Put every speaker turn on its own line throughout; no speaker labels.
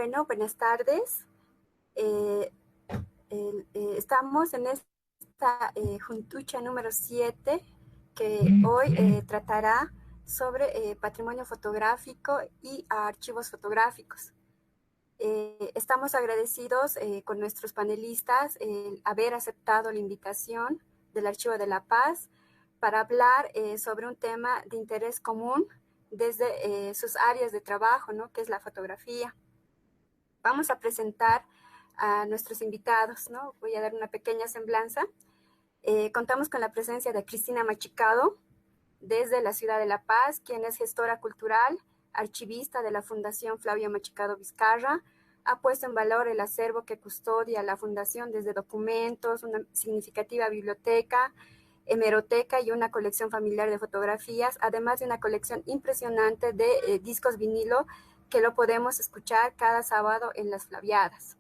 Bueno, buenas tardes. Eh, Estamos en esta juntucha número 7 que hoy tratará sobre patrimonio fotográfico y archivos fotográficos. Estamos agradecidos con nuestros panelistas haber aceptado la invitación del Archivo de la Paz para hablar sobre un tema de interés común desde sus áreas de trabajo, ¿no? Que es la fotografía. Vamos a presentar a nuestros invitados, ¿no? Voy a dar una pequeña semblanza. Contamos con la presencia de Cristina Machicado, desde la ciudad de La Paz, quien es gestora cultural, archivista de la Fundación Flavio Machicado Vizcarra, ha puesto en valor el acervo que custodia la Fundación desde documentos, una significativa biblioteca, hemeroteca y una colección familiar de fotografías, además de una colección impresionante de discos vinilo que lo podemos escuchar cada sábado en las Flaviadas.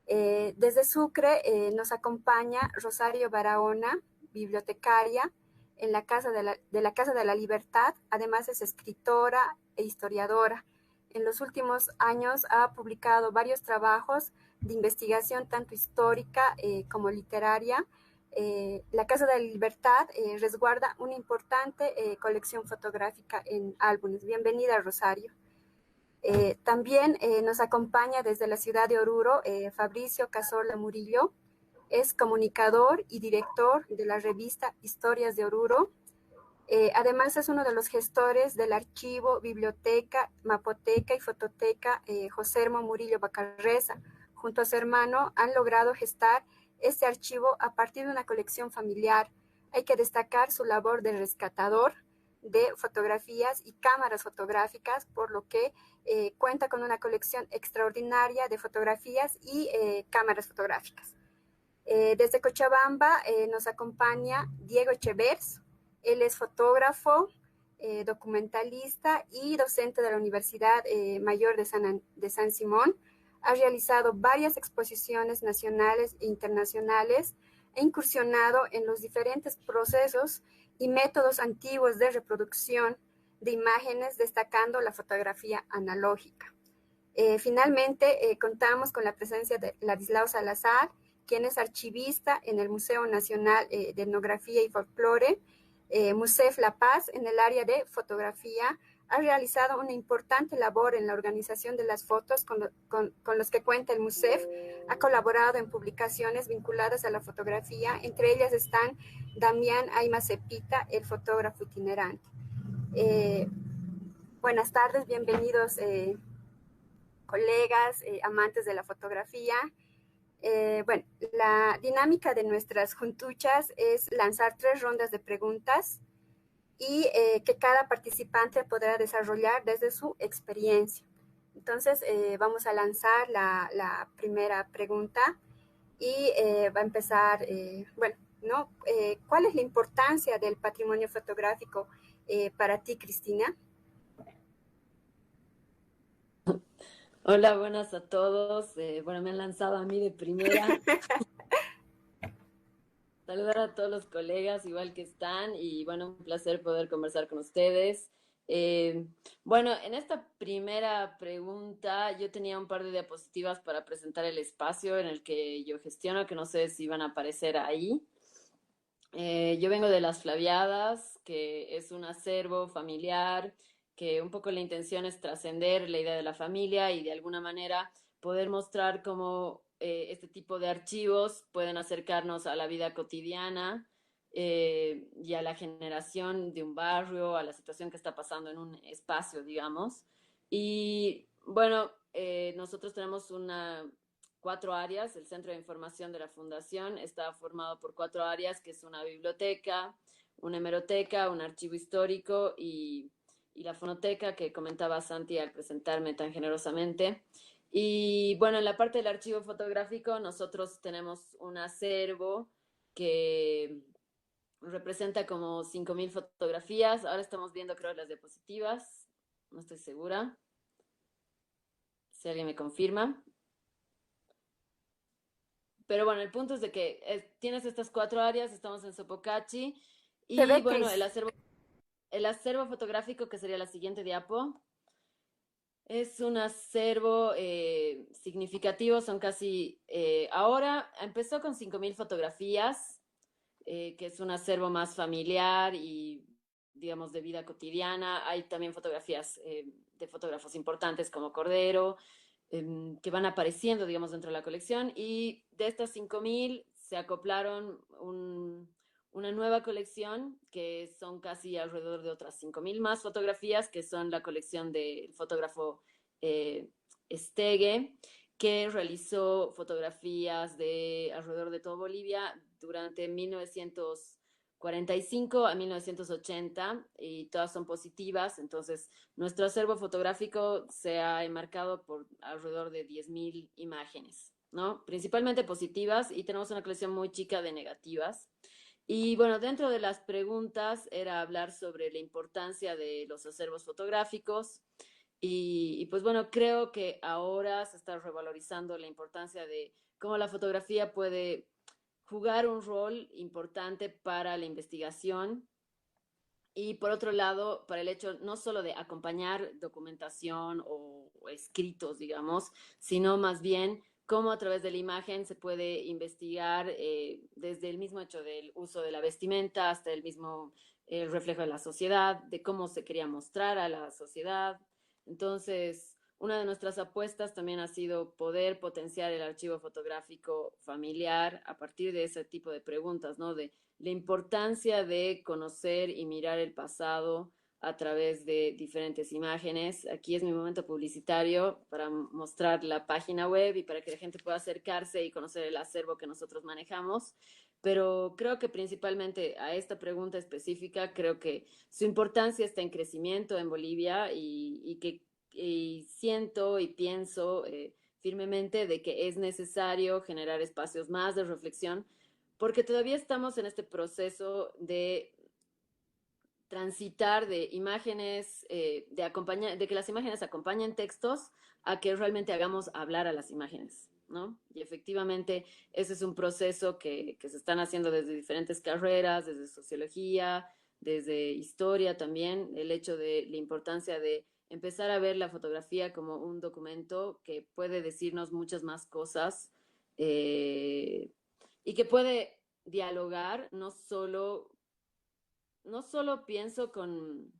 Desde Sucre nos acompaña Rosario Barahona, bibliotecaria en la Casa de la Libertad. Además es escritora e historiadora. En los últimos años ha publicado varios trabajos de investigación, tanto histórica como literaria. La Casa de la Libertad resguarda una importante colección fotográfica en álbumes. Bienvenida, Rosario. También nos acompaña desde la ciudad de Oruro Fabricio Cazorla Murillo, es comunicador y director de la revista Historias de Oruro. Además es uno de los gestores del archivo, biblioteca, mapoteca y fototeca Josermo Murillo Bacarreza. Junto a su hermano han logrado gestar este archivo a partir de una colección familiar. Hay que destacar su labor de rescatador de fotografías y cámaras fotográficas, por lo que cuenta con una colección extraordinaria de fotografías y cámaras fotográficas. Desde Cochabamba nos acompaña Diego Echevers. Él es fotógrafo, documentalista y docente de la Universidad Mayor de San Simón. Ha realizado varias exposiciones nacionales e internacionales e incursionado en los diferentes procesos y métodos antiguos de reproducción de imágenes, destacando la fotografía analógica. Finalmente, contamos con la presencia de Ladislao Salazar, quien es archivista en el Museo Nacional de Etnografía y Folclore, MUSEF La Paz, en el área de fotografía. Ha realizado una importante labor en la organización de las fotos con los que cuenta el MUSEF. Ha colaborado en publicaciones vinculadas a la fotografía, entre ellas están Damián Ayma Cepita, el fotógrafo itinerante. Buenas tardes, bienvenidos colegas, amantes de la fotografía. Bueno, la dinámica de nuestras juntuchas es lanzar 3 rondas de preguntas y que cada participante podrá desarrollar desde su experiencia. Entonces, vamos a lanzar la primera pregunta y va a empezar, bueno, ¿no? ¿Cuál es la importancia del patrimonio fotográfico para ti, Cristina?
Hola, buenas a todos. Bueno, me han lanzado a mí de primera. Saludar a todos los colegas igual que están y bueno, un placer poder conversar con ustedes. Bueno, en esta primera pregunta yo tenía un par de diapositivas para presentar el espacio en el que yo gestiono, que no sé si van a aparecer ahí. Yo vengo de Las Flaviadas, que es un acervo familiar, que un poco la intención es trascender la idea de la familia y de alguna manera poder mostrar cómo este tipo de archivos pueden acercarnos a la vida cotidiana y a la generación de un barrio, a la situación que está pasando en un espacio, digamos. Y bueno, nosotros tenemos 4 áreas. El Centro de Información de la Fundación está formado por 4 áreas, que es una biblioteca, una hemeroteca, un archivo histórico y la fonoteca que comentaba Santi al presentarme tan generosamente. Y bueno, en la parte del archivo fotográfico nosotros tenemos un acervo que representa como 5.000 fotografías. Ahora estamos viendo, creo, las diapositivas. No estoy segura. Si alguien me confirma. Pero bueno, el punto es de que tienes estas 4 áreas, estamos en Sopocachi,
Se
y
ve,
bueno,
Cris.
el acervo fotográfico, que sería la siguiente diapo, Es un acervo significativo, son casi, ahora empezó con 5.000 fotografías, que es un acervo más familiar y, digamos, de vida cotidiana. Hay también fotografías de fotógrafos importantes como Cordero, que van apareciendo, digamos, dentro de la colección. Y de estas 5.000 se acoplaron una nueva colección, que son casi alrededor de otras 5.000 más fotografías, que son la colección del fotógrafo eh, Stege, que realizó fotografías de alrededor de todo Bolivia durante 1945 a 1980, y todas son positivas. Entonces nuestro acervo fotográfico se ha enmarcado por alrededor de 10.000 imágenes, ¿no? Principalmente positivas, y tenemos una colección muy chica de negativas. Y bueno, dentro de las preguntas era hablar sobre la importancia de los acervos fotográficos. Pues bueno, creo que ahora se está revalorizando la importancia de cómo la fotografía puede jugar un rol importante para la investigación, y por otro lado, para el hecho no solo de acompañar documentación o escritos, digamos, sino más bien cómo a través de la imagen se puede investigar, desde el mismo hecho del uso de la vestimenta hasta el mismo reflejo de la sociedad, de cómo se quería mostrar a la sociedad. Entonces, una de nuestras apuestas también ha sido poder potenciar el archivo fotográfico familiar a partir de ese tipo de preguntas, ¿no? De la importancia de conocer y mirar el pasado a través de diferentes imágenes. Aquí es mi momento publicitario para mostrar la página web y para que la gente pueda acercarse y conocer el acervo que nosotros manejamos. Pero creo que principalmente a esta pregunta específica, creo que su importancia está en crecimiento en Bolivia, y siento y pienso firmemente de que es necesario generar espacios más de reflexión, porque todavía estamos en este proceso de transitar de imágenes, de que las imágenes acompañen textos, a que realmente hagamos hablar a las imágenes, ¿no? Y efectivamente ese es un proceso que se están haciendo desde diferentes carreras, desde sociología, desde historia también, el hecho de la importancia de empezar a ver la fotografía como un documento que puede decirnos muchas más cosas, eh, y que puede dialogar no solo pienso con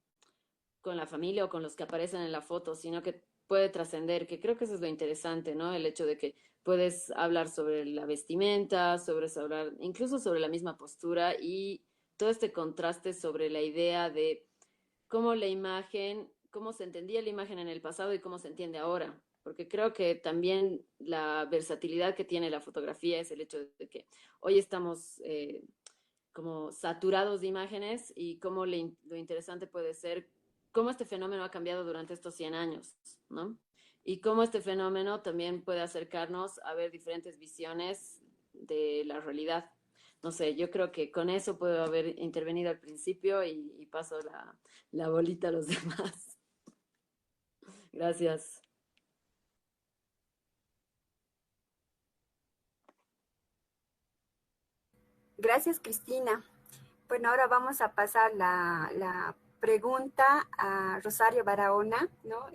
la familia o con los que aparecen en la foto, sino que puede trascender, que creo que eso es lo interesante, ¿no? El hecho de que puedes hablar sobre la vestimenta, hablar incluso sobre la misma postura, y todo este contraste sobre la idea de cómo se entendía la imagen en el pasado y cómo se entiende ahora. Porque creo que también la versatilidad que tiene la fotografía es el hecho de que hoy estamos como saturados de imágenes, y lo interesante puede ser cómo este fenómeno ha cambiado durante estos 100 años, ¿no? Y cómo este fenómeno también puede acercarnos a ver diferentes visiones de la realidad. No sé, yo creo que con eso puedo haber intervenido al principio, y paso la bolita a los demás. Gracias.
Gracias, Cristina. Bueno, ahora vamos a pasar la pregunta a Rosario Barahona, ¿no?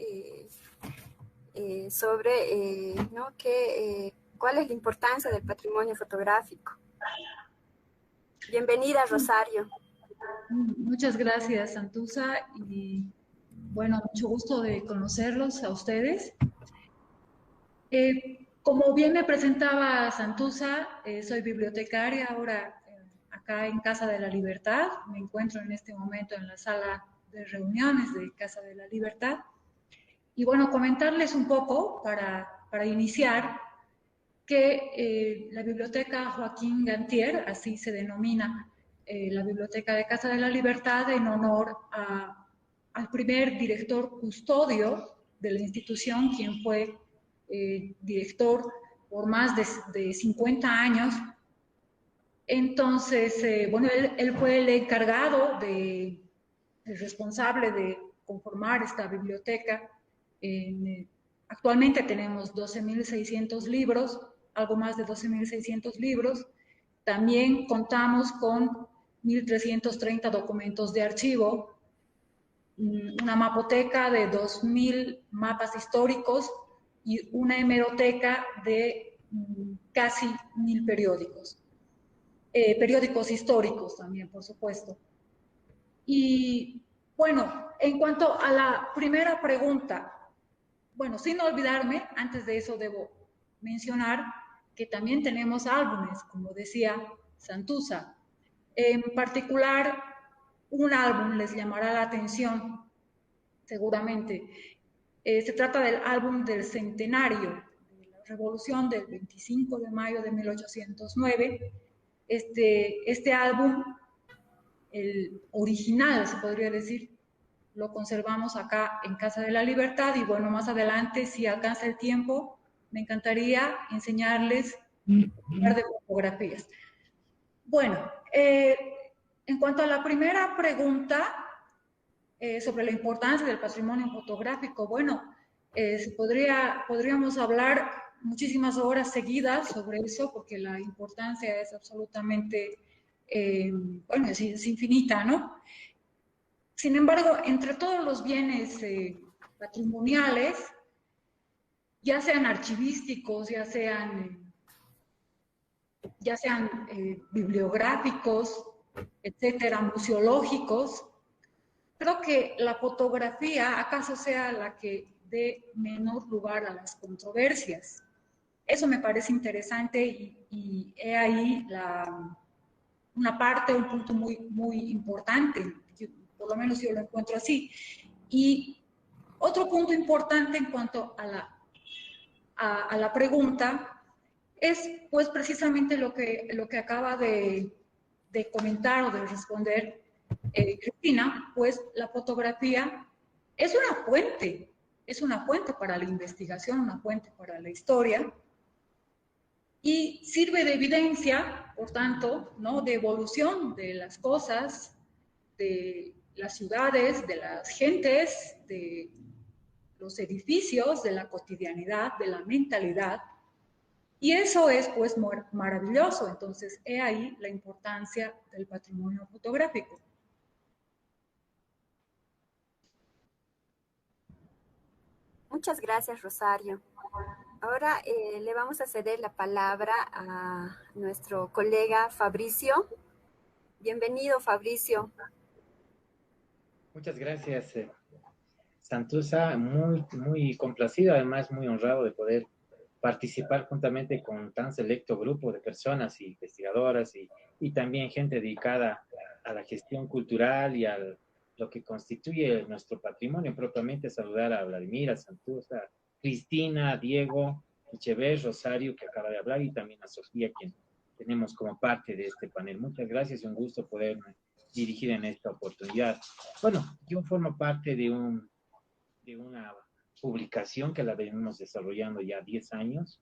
Sobre, ¿no? ¿Cuál es la importancia del patrimonio fotográfico? Bienvenida, Rosario.
Muchas gracias, Santuza, y bueno, mucho gusto de conocerlos a ustedes. Como bien me presentaba Santuza, soy bibliotecaria ahora acá en Casa de la Libertad. Me encuentro en este momento en la sala de reuniones de Casa de la Libertad. Y bueno, comentarles un poco para iniciar que la Biblioteca Joaquín Gantier, así se denomina la Biblioteca de Casa de la Libertad, en honor al primer director custodio de la institución, quien fue director por más de 50 años. Entonces, bueno, él fue el encargado, el responsable de conformar esta biblioteca. Actualmente tenemos 12.600 libros, algo más de 12.600 libros. También contamos con 1.330 documentos de archivo, una mapoteca de 2000 mapas históricos y una hemeroteca de casi 1000 periódicos. Periódicos históricos también, por supuesto. Y bueno, en cuanto a la primera pregunta, bueno, sin olvidarme, antes de eso debo mencionar que también tenemos álbumes, como decía Santuza. En particular, un álbum les llamará la atención, seguramente. Se trata del álbum del centenario de la Revolución del 25 de mayo de 1809. Este álbum, el original, se podría decir, lo conservamos acá en Casa de la Libertad y bueno, más adelante, si alcanza el tiempo, me encantaría enseñarles un par de fotografías. Bueno, en cuanto a la primera pregunta sobre la importancia del patrimonio fotográfico, bueno, podríamos hablar muchísimas horas seguidas sobre eso porque la importancia es absolutamente, bueno, es infinita, ¿no? Sin embargo, entre todos los bienes patrimoniales, ya sean archivísticos, ya sean bibliográficos, etcétera, museológicos, creo que la fotografía acaso sea la que dé menor lugar a las controversias. Eso me parece interesante y he ahí una parte, un punto muy, muy importante. Por lo menos yo lo encuentro así. Y otro punto importante en cuanto a la pregunta es pues precisamente lo que acaba de comentar o de responder Cristina, pues la fotografía es una fuente para la investigación, una fuente para la historia y sirve de evidencia, por tanto, ¿no? De evolución de las cosas, de las ciudades, de las gentes, de los edificios, de la cotidianidad, de la mentalidad. Y eso es pues maravilloso. Entonces, he ahí la importancia del patrimonio fotográfico.
Muchas gracias, Rosario. Ahora le vamos a ceder la palabra a nuestro colega Fabricio. Bienvenido, Fabricio.
Muchas gracias, Santuza. Muy, muy complacido, además muy honrado de poder participar juntamente con tan selecto grupo de personas y investigadoras y también gente dedicada a la gestión cultural y a lo que constituye nuestro patrimonio. Propiamente saludar a Vladimir, a Santuza, Cristina, a Diego, Echever, Rosario, que acaba de hablar, y también a Sofía, quien tenemos como parte de este panel. Muchas gracias y un gusto poderme dirigir en esta oportunidad. Bueno, yo formo parte de una publicación que la venimos desarrollando ya 10 años,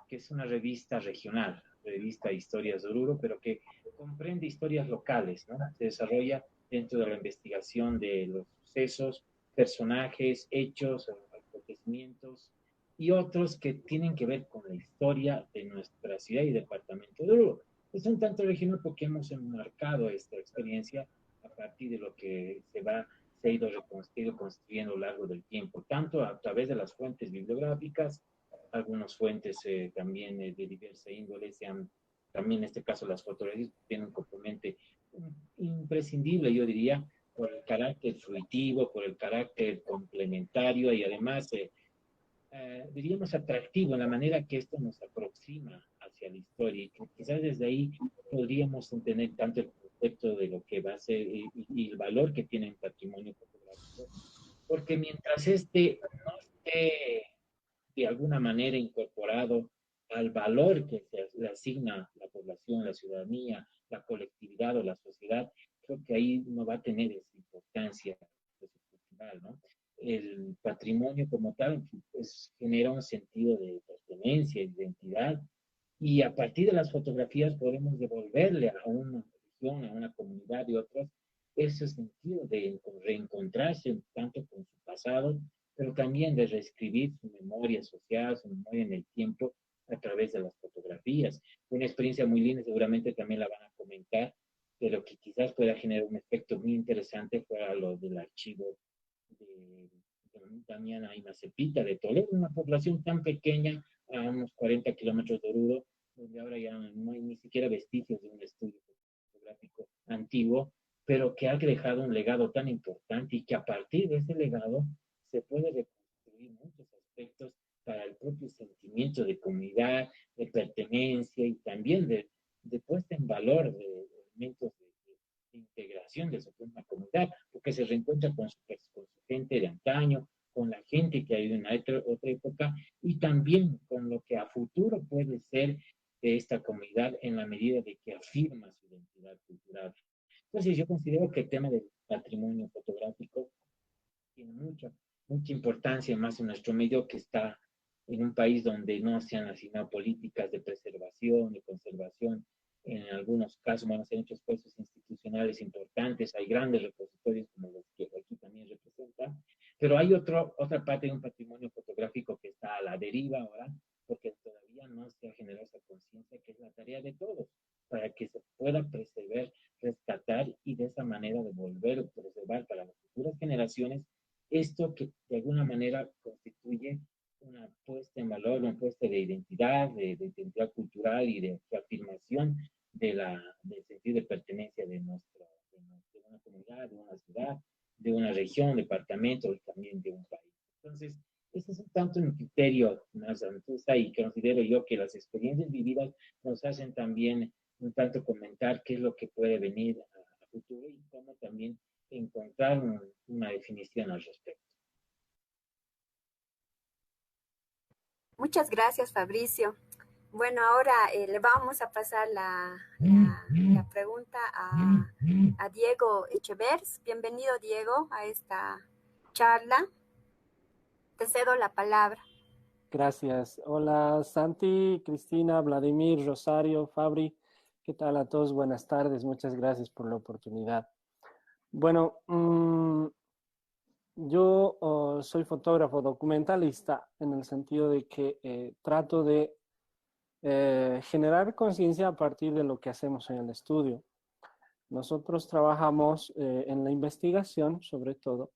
que es una revista regional, revista Historias de Oruro, pero que comprende historias locales, ¿no? Se desarrolla dentro de la investigación de los sucesos, personajes, hechos, acontecimientos y otros que tienen que ver con la historia de nuestra ciudad y departamento de Oruro. Es un tanto regional porque hemos enmarcado esta experiencia a partir de lo que se ha ido construyendo a lo largo del tiempo, tanto a través de las fuentes bibliográficas, algunas fuentes también de diversa índole, también en este caso las fotografías tienen un componente imprescindible, yo diría, por el carácter fruitivo, por el carácter complementario y además, diríamos, atractivo en la manera que esto nos aproxima hacia la historia. Y quizás desde ahí podríamos entender tanto el concepto de lo que va a ser y el valor que tiene el patrimonio fotográfico, porque mientras no esté de alguna manera incorporado al valor que se le asigna la población, la ciudadanía, la colectividad o la sociedad, creo que ahí no va a tener esa importancia cultural, ¿no? El patrimonio como tal pues, genera un sentido de pertenencia, identidad, y a partir de las fotografías podemos devolverle a una región, a una comunidad y otras ese sentido de reencontrarse tanto con su pasado, pero también de reescribir su memoria social, su memoria en el tiempo a través de las fotografías. Una experiencia muy linda, seguramente también la van a comentar, pero que quizás pueda generar un efecto muy interesante fuera lo del archivo de Damiana y Macepita de Toledo, una población tan pequeña, a unos 40 kilómetros de Oruro, donde ahora ya no hay ni siquiera vestigios de un estudio fotográfico antiguo, pero que ha dejado un legado tan importante y que a partir de ese legado se puede reconstruir muchos aspectos para el propio sentimiento de comunidad, de pertenencia y también de puesta en valor de elementos de integración de su propia comunidad, porque se reencuentra con su gente de antaño, con la gente que ha ido en otra época y también con lo que a futuro puede ser de esta comunidad en la medida de que afirma su identidad cultural. Entonces yo considero que el tema del patrimonio fotográfico tiene mucha importancia más en nuestro medio que está en un país donde no se han asignado políticas de preservación y conservación. En algunos casos, bueno, se han hecho esfuerzos institucionales importantes, hay grandes repositorios como los que aquí también representan, pero hay otra parte de un patrimonio fotográfico que está a la deriva ahora, porque todavía no se ha generado esa conciencia que es la tarea de todos, para que se pueda preservar, rescatar y de esa manera devolver o preservar para las futuras generaciones esto que de alguna manera constituye una puesta en valor, una puesta de identidad, de identidad cultural y de afirmación del sentido de pertenencia de una comunidad, de una ciudad, de una región, departamento y también de un país. Entonces, ese es un tanto un criterio más Antusa y considero yo que las experiencias vividas nos hacen también un tanto comentar qué es lo que puede venir a futuro y cómo también encontrar una definición al respecto.
Muchas gracias, Fabricio. Bueno, ahora le vamos a pasar la pregunta a Diego Echevers. Bienvenido, Diego, a esta charla. Te cedo la palabra.
Gracias. Hola, Santi, Cristina, Vladimir, Rosario, Fabri. ¿Qué tal a todos? Buenas tardes. Muchas gracias por la oportunidad. Bueno, yo soy fotógrafo documentalista en el sentido de que trato de generar conciencia a partir de lo que hacemos en el estudio. Nosotros trabajamos en la investigación, sobre todo,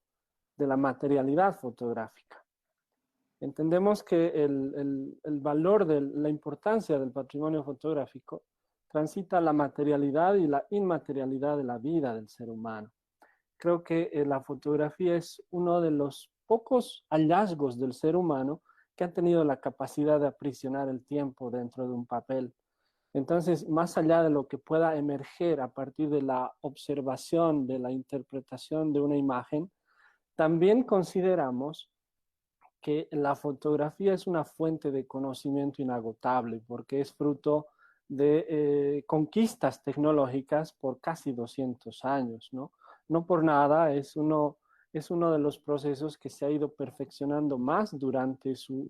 de la materialidad fotográfica. Entendemos que el valor de la importancia del patrimonio fotográfico transita la materialidad y la inmaterialidad de la vida del ser humano. Creo que la fotografía es uno de los pocos hallazgos del ser humano que han tenido la capacidad de aprisionar el tiempo dentro de un papel. Entonces, más allá de lo que pueda emerger a partir de la observación, de la interpretación de una imagen, también consideramos que la fotografía es una fuente de conocimiento inagotable porque es fruto de conquistas tecnológicas por casi 200 años, ¿no? No por nada, es uno de los procesos que se ha ido perfeccionando más durante su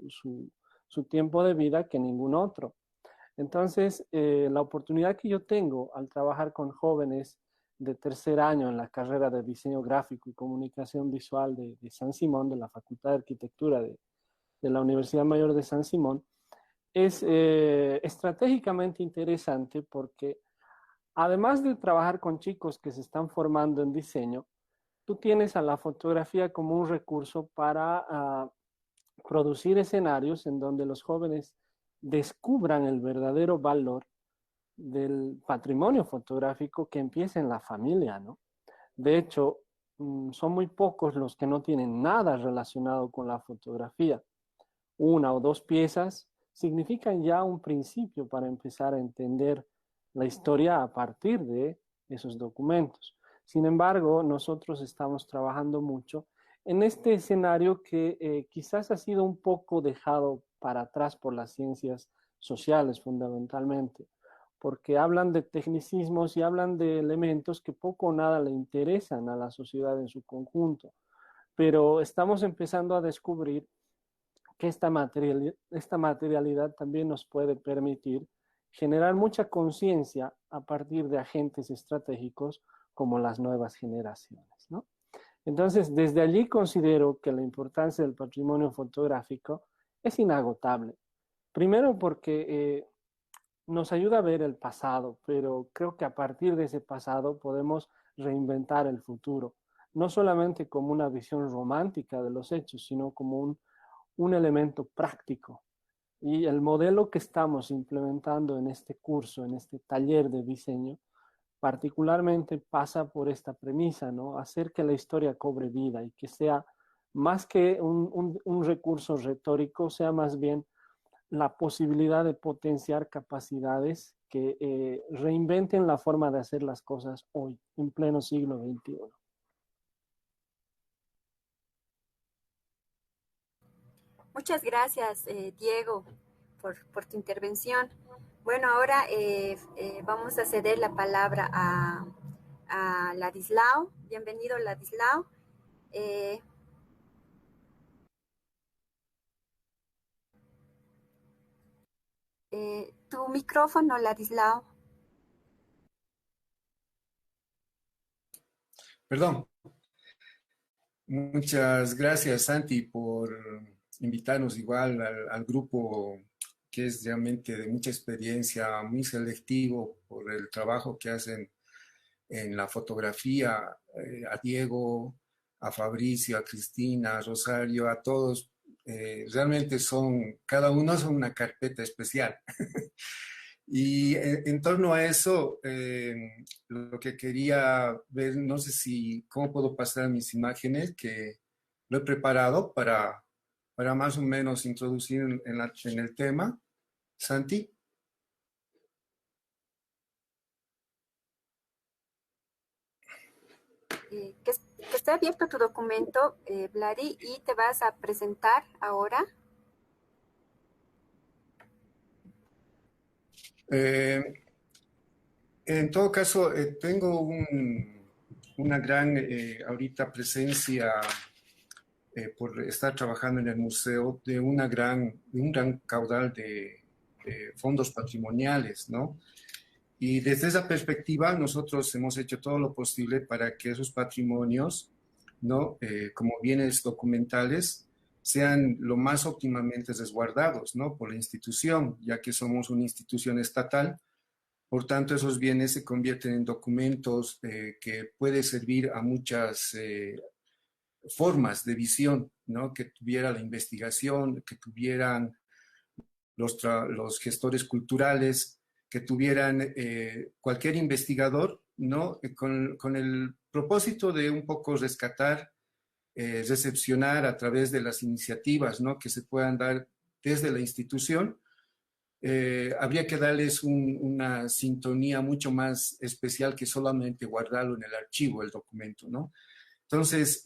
tiempo de vida que ningún otro. Entonces, la oportunidad que yo tengo al trabajar con jóvenes de tercer año en la carrera de diseño gráfico y comunicación visual de San Simón, de la Facultad de Arquitectura de la Universidad Mayor de San Simón, es estratégicamente interesante porque además de trabajar con chicos que se están formando en diseño, tú tienes a la fotografía como un recurso para producir escenarios en donde los jóvenes descubran el verdadero valor del patrimonio fotográfico que empieza en la familia, ¿no? De hecho, son muy pocos los que no tienen nada relacionado con la fotografía. Una o dos piezas significan ya un principio para empezar a entender la historia a partir de esos documentos. Sin embargo, nosotros estamos trabajando mucho en este escenario que quizás ha sido un poco dejado para atrás por las ciencias sociales fundamentalmente, porque hablan de tecnicismos y hablan de elementos que poco o nada le interesan a la sociedad en su conjunto, pero estamos empezando a descubrir que esta materialidad también nos puede permitir generar mucha conciencia a partir de agentes estratégicos como las nuevas generaciones, ¿no? Entonces, desde allí considero que la importancia del patrimonio fotográfico es inagotable. Primero porque nos ayuda a ver el pasado, pero creo que a partir de ese pasado podemos reinventar el futuro. no solamente como una visión romántica de los hechos, sino como un elemento práctico. Y el modelo que estamos implementando en este curso, en este taller de diseño, particularmente pasa por esta premisa, ¿no? Hacer que la historia cobre vida y que sea más que un recurso retórico, sea más bien la posibilidad de potenciar capacidades que reinventen la forma de hacer las cosas hoy, en pleno siglo XXI.
Muchas gracias, Diego, por tu intervención. Bueno, ahora vamos a ceder la palabra a Ladislao. Bienvenido, Ladislao. Tu micrófono, Ladislao.
Perdón. Muchas gracias, Santi, por invitarnos igual al grupo que es realmente de mucha experiencia, muy selectivo por el trabajo que hacen en la fotografía, a Diego, a Fabricio, a Cristina, a Rosario, a todos. Realmente cada uno son una carpeta especial. Y en torno a eso, lo que quería ver, no sé cómo puedo pasar mis imágenes, que lo he preparado para más o menos introducir en el tema. Santi.
Que esté abierto tu documento, Vladi, y te vas a presentar ahora.
En todo caso, tengo una gran ahorita presencia por estar trabajando en el museo de un gran caudal de fondos patrimoniales, ¿no? Y desde esa perspectiva nosotros hemos hecho todo lo posible para que esos patrimonios, ¿no? Como bienes documentales, sean lo más óptimamente resguardados, ¿no? Por la institución, ya que somos una institución estatal. Por tanto, esos bienes se convierten en documentos que pueden servir a muchas formas de visión, ¿no? Que tuviera la investigación, que tuvieran los gestores culturales, que tuvieran cualquier investigador, ¿no? Con el propósito de un poco rescatar, recepcionar a través de las iniciativas, ¿no? Que se puedan dar desde la institución. Habría que darles una sintonía mucho más especial que solamente guardarlo en el archivo, el documento, ¿no? Entonces,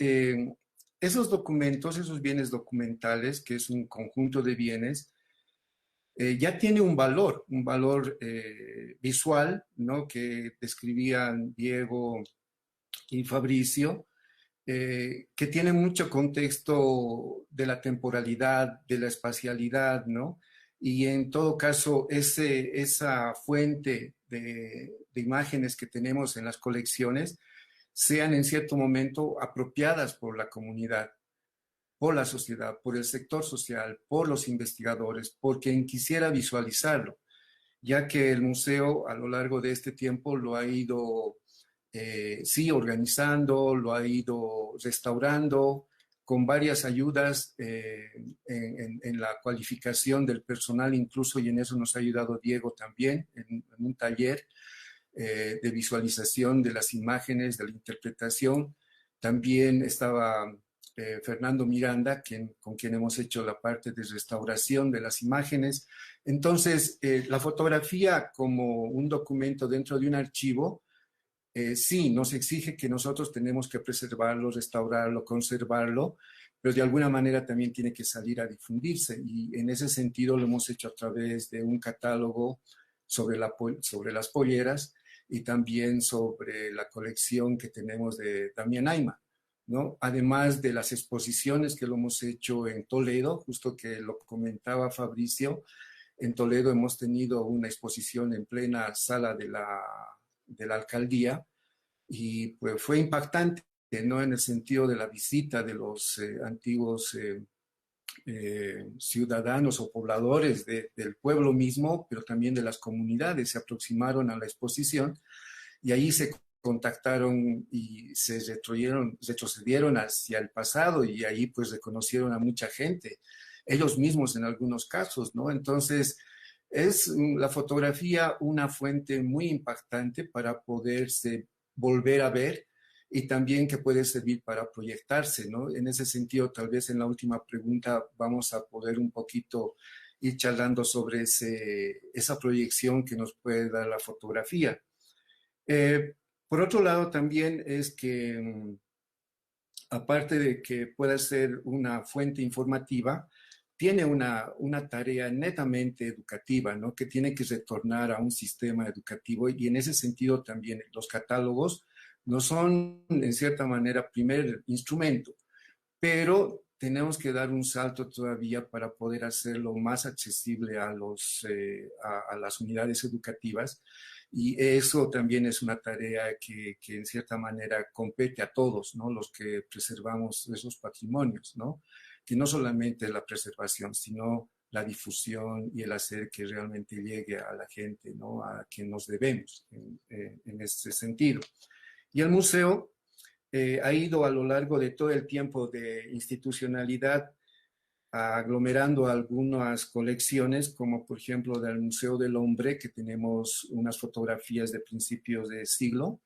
esos documentos, esos bienes documentales, que es un conjunto de bienes, ya tiene un valor visual, ¿no? Que describían Diego y Fabricio, que tiene mucho contexto de la temporalidad, de la espacialidad, ¿no? Y en todo caso, esa fuente de imágenes que tenemos en las colecciones sean en cierto momento apropiadas por la comunidad, por la sociedad, por el sector social, por los investigadores, por quien quisiera visualizarlo, ya que el museo a lo largo de este tiempo lo ha ido, sí, organizando, lo ha ido restaurando, con varias ayudas en la cualificación del personal incluso, y en eso nos ha ayudado Diego también, en un taller de visualización de las imágenes, de la interpretación. También estaba Fernando Miranda, con quien hemos hecho la parte de restauración de las imágenes. Entonces, la fotografía como un documento dentro de un archivo, sí, nos exige que nosotros tenemos que preservarlo, restaurarlo, conservarlo, pero de alguna manera también tiene que salir a difundirse. Y en ese sentido lo hemos hecho a través de un catálogo sobre las polleras y también sobre la colección que tenemos de Damián Ayma, ¿no? Además de las exposiciones que lo hemos hecho en Toledo, justo que lo comentaba Fabricio, en Toledo hemos tenido una exposición en plena sala de la alcaldía y pues fue impactante, ¿no? En el sentido de la visita de los antiguos ciudadanos o pobladores del pueblo mismo, pero también de las comunidades, se aproximaron a la exposición y ahí se contactaron y se retrocedieron hacia el pasado y ahí pues reconocieron a mucha gente, ellos mismos en algunos casos, ¿no? Entonces, es la fotografía una fuente muy impactante para poderse volver a ver y también que puede servir para proyectarse, ¿no? En ese sentido, tal vez en la última pregunta vamos a poder un poquito ir charlando sobre esa proyección que nos puede dar la fotografía. Por otro lado, también es que, aparte de que pueda ser una fuente informativa, tiene una tarea netamente educativa, ¿no? Que tiene que retornar a un sistema educativo y en ese sentido también los catálogos no son, en cierta manera, primer instrumento, pero tenemos que dar un salto todavía para poder hacerlo más accesible a las unidades educativas y eso también es una tarea que en cierta manera compete a todos, ¿no? Los que preservamos esos patrimonios, ¿no? Que no solamente la preservación, sino la difusión y el hacer que realmente llegue a la gente, ¿no? A quien nos debemos en ese sentido. Y el museo ha ido a lo largo de todo el tiempo de institucionalidad aglomerando algunas colecciones, como por ejemplo del Museo del Hombre, que tenemos unas fotografías de principios de siglo,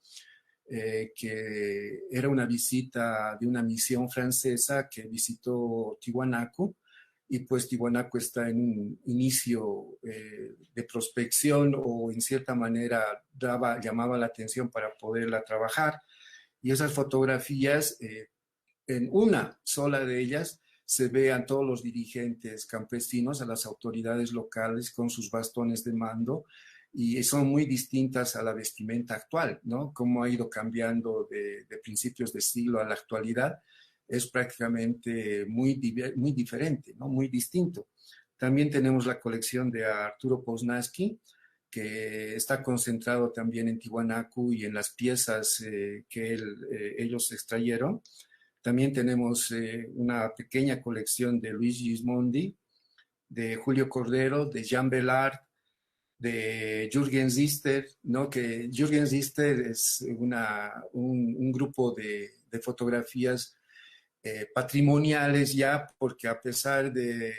que era una visita de una misión francesa que visitó Tiwanaku, y pues Tiwanaku está en un inicio de prospección o en cierta manera llamaba la atención para poderla trabajar. Y esas fotografías, en una sola de ellas, se ve a todos los dirigentes campesinos, a las autoridades locales con sus bastones de mando, y son muy distintas a la vestimenta actual, ¿no? Cómo ha ido cambiando de principios de siglo a la actualidad, es prácticamente muy diferente, ¿no? Muy distinto. También tenemos la colección de Arturo Poznański, que está concentrado también en Tiwanaku y en las piezas que ellos extrayeron. También tenemos una pequeña colección de Luis Gismondi, de Julio Cordero, de Jean Bellard, de Jürgen Zister, ¿no? Que Jürgen Zister es un grupo de fotografías patrimoniales ya, porque a pesar de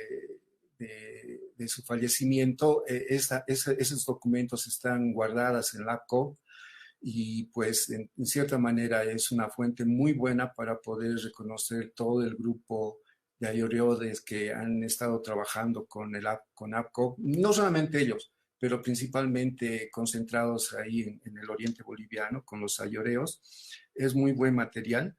su fallecimiento, esos documentos están guardados en la APCO y pues en cierta manera es una fuente muy buena para poder reconocer todo el grupo de ayoreodes que han estado trabajando con APCO, no solamente ellos, pero principalmente concentrados ahí en el oriente boliviano con los ayoreos. Es muy buen material.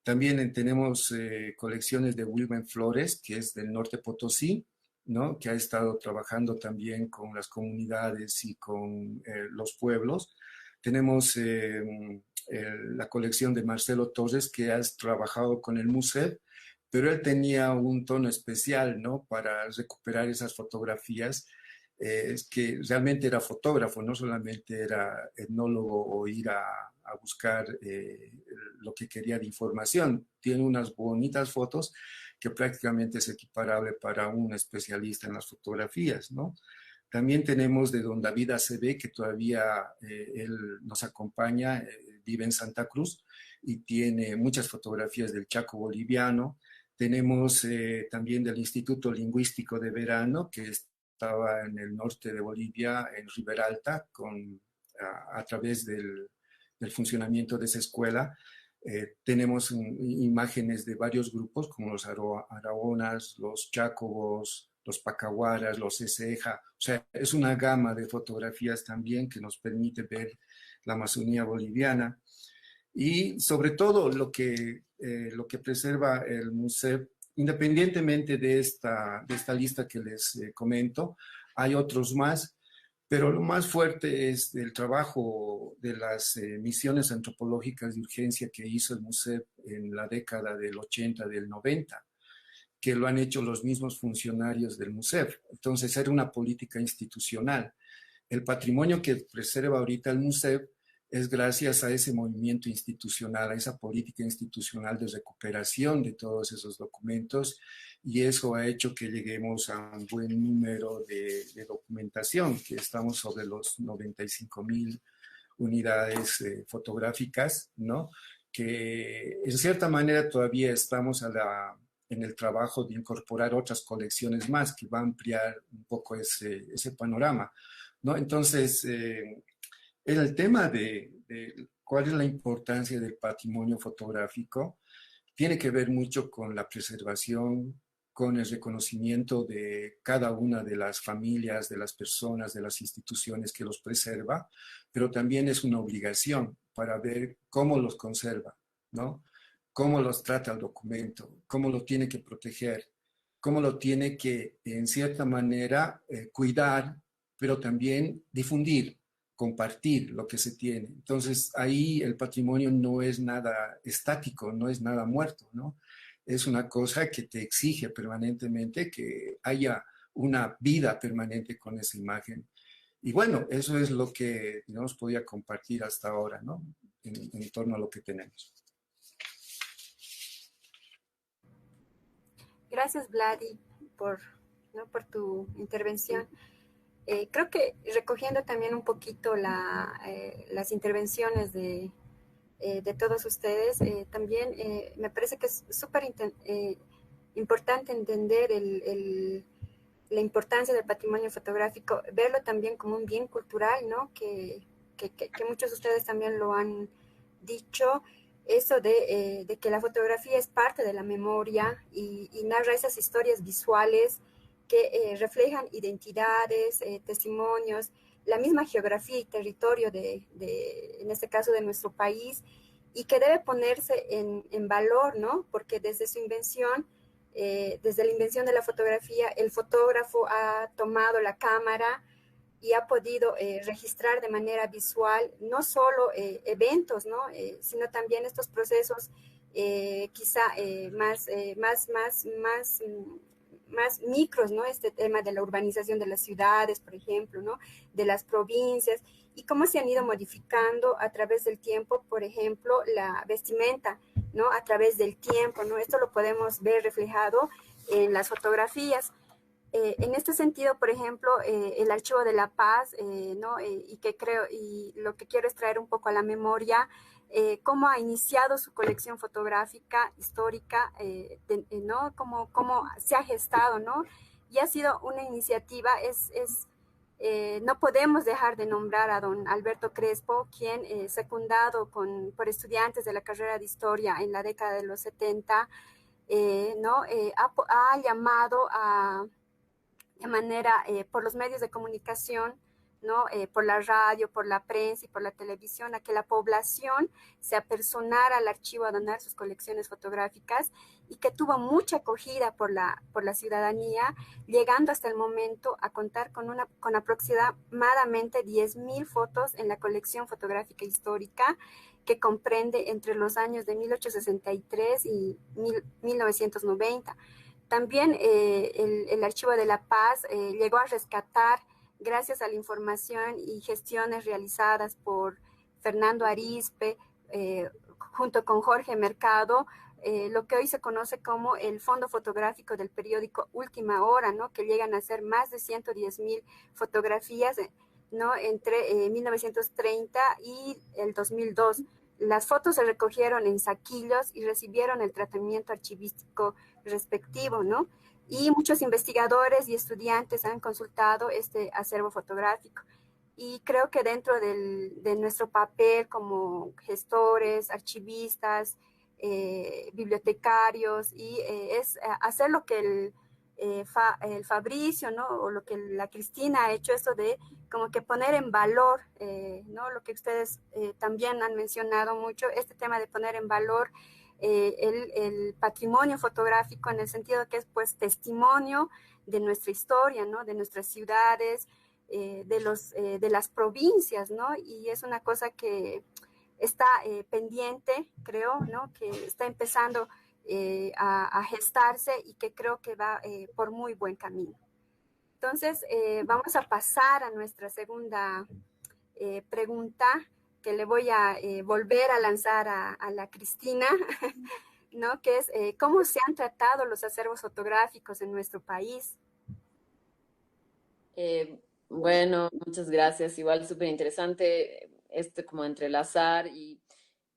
También tenemos colecciones de Wilben Flores, que es del norte Potosí, ¿no? Que ha estado trabajando también con las comunidades y con los pueblos. Tenemos la colección de Marcelo Torres, que ha trabajado con el MUSEV, pero él tenía un tono especial, ¿no? Para recuperar esas fotografías. Es que realmente era fotógrafo, no solamente era etnólogo o ir a buscar lo que quería de información. Tiene unas bonitas fotos que prácticamente es equiparable para un especialista en las fotografías, ¿no? También tenemos de don David Acebe, que todavía él nos acompaña, vive en Santa Cruz y tiene muchas fotografías del Chaco boliviano. Tenemos también del Instituto Lingüístico de Verano, que estaba en el norte de Bolivia, en Riberalta, a través del funcionamiento de esa escuela. Tenemos imágenes de varios grupos, como los Araonas, los Chacobos, los Pacahuaras, los Eseja. O sea, es una gama de fotografías también que nos permite ver la Amazonía boliviana. Y sobre todo lo que preserva el museo, independientemente de esta lista que les comento, hay otros más, pero lo más fuerte es el trabajo de las misiones antropológicas de urgencia que hizo el museo en la década del 80, del 90, que lo han hecho los mismos funcionarios del museo. Entonces era una política institucional. El patrimonio que preserva ahorita el museo es gracias a ese movimiento institucional, a esa política institucional de recuperación de todos esos documentos, y eso ha hecho que lleguemos a un buen número de documentación, que estamos sobre los 95.000 unidades fotográficas, ¿no? Que en cierta manera todavía estamos en el trabajo de incorporar otras colecciones más que va a ampliar un poco ese panorama, ¿no? Entonces, era el tema de cuál es la importancia del patrimonio fotográfico. Tiene que ver mucho con la preservación, con el reconocimiento de cada una de las familias, de las personas, de las instituciones que los preserva, pero también es una obligación para ver cómo los conserva, ¿no? Cómo los trata el documento, cómo lo tiene que proteger, cómo lo tiene que, en cierta manera, cuidar, pero también difundir, compartir lo que se tiene. Entonces, ahí el patrimonio no es nada estático, no es nada muerto, ¿no? Es una cosa que te exige permanentemente que haya una vida permanente con esa imagen. Y bueno, eso es lo que, digamos, podía compartir hasta ahora, ¿no? En torno a lo que tenemos.
Gracias, Vladi, ¿no? por tu intervención. Creo que recogiendo también un poquito las intervenciones de todos ustedes, también me parece que es súper importante entender la importancia del patrimonio fotográfico, verlo también como un bien cultural, ¿no? Que muchos de ustedes también lo han dicho, eso de que la fotografía es parte de la memoria y narra esas historias visuales que reflejan identidades, testimonios, la misma geografía y territorio en este caso, de nuestro país, y que debe ponerse en valor, ¿no? Porque desde su invención, desde la invención de la fotografía, el fotógrafo ha tomado la cámara y ha podido registrar de manera visual no solo eventos, ¿no? Sino también estos procesos quizá más micros, ¿no? Este tema de la urbanización de las ciudades, por ejemplo, ¿no? De las provincias, y cómo se han ido modificando a través del tiempo, por ejemplo, la vestimenta, ¿no? A través del tiempo, ¿no? Esto lo podemos ver reflejado en las fotografías. En este sentido, por ejemplo, el Archivo de la Paz, ¿no? Y lo que quiero es traer un poco a la memoria, cómo ha iniciado su colección fotográfica histórica, ¿no? Cómo se ha gestado, ¿no? Y ha sido una iniciativa, no podemos dejar de nombrar a don Alberto Crespo, quien, secundado por estudiantes de la carrera de Historia en la década de los 70, ¿no? Ha llamado de manera, por los medios de comunicación, ¿no? Por la radio, por la prensa y por la televisión, a que la población se apersonara al archivo a donar sus colecciones fotográficas, y que tuvo mucha acogida por la ciudadanía, llegando hasta el momento a contar con aproximadamente 10.000 fotos en la colección fotográfica histórica, que comprende entre los años de 1863 y 1990. También el Archivo de la Paz llegó a rescatar, gracias a la información y gestiones realizadas por Fernando Arizpe, junto con Jorge Mercado, lo que hoy se conoce como el Fondo Fotográfico del periódico Última Hora, ¿no? Que llegan a ser más de 110.000 fotografías, ¿no? Entre 1930 y el 2002. Las fotos se recogieron en saquillos y recibieron el tratamiento archivístico respectivo, ¿no? Y muchos investigadores y estudiantes han consultado este acervo fotográfico. Y creo que dentro de nuestro papel como gestores, archivistas, bibliotecarios, es hacer lo que el Fabricio, ¿no? O lo que la Cristina ha hecho, eso de como que poner en valor, ¿no? Lo que ustedes también han mencionado mucho, este tema de poner en valor el patrimonio fotográfico, en el sentido que es, pues, testimonio de nuestra historia, ¿no? De nuestras ciudades, de las provincias, ¿no? Y es una cosa que está pendiente, creo, ¿no? Que está empezando a gestarse, y que creo que va por muy buen camino. Entonces, vamos a pasar a nuestra segunda pregunta, que le voy a volver a lanzar a la Cristina, ¿no? Que es, ¿cómo se han tratado los acervos fotográficos en nuestro país?
Bueno, muchas gracias. Igual súper interesante. como entrelazar y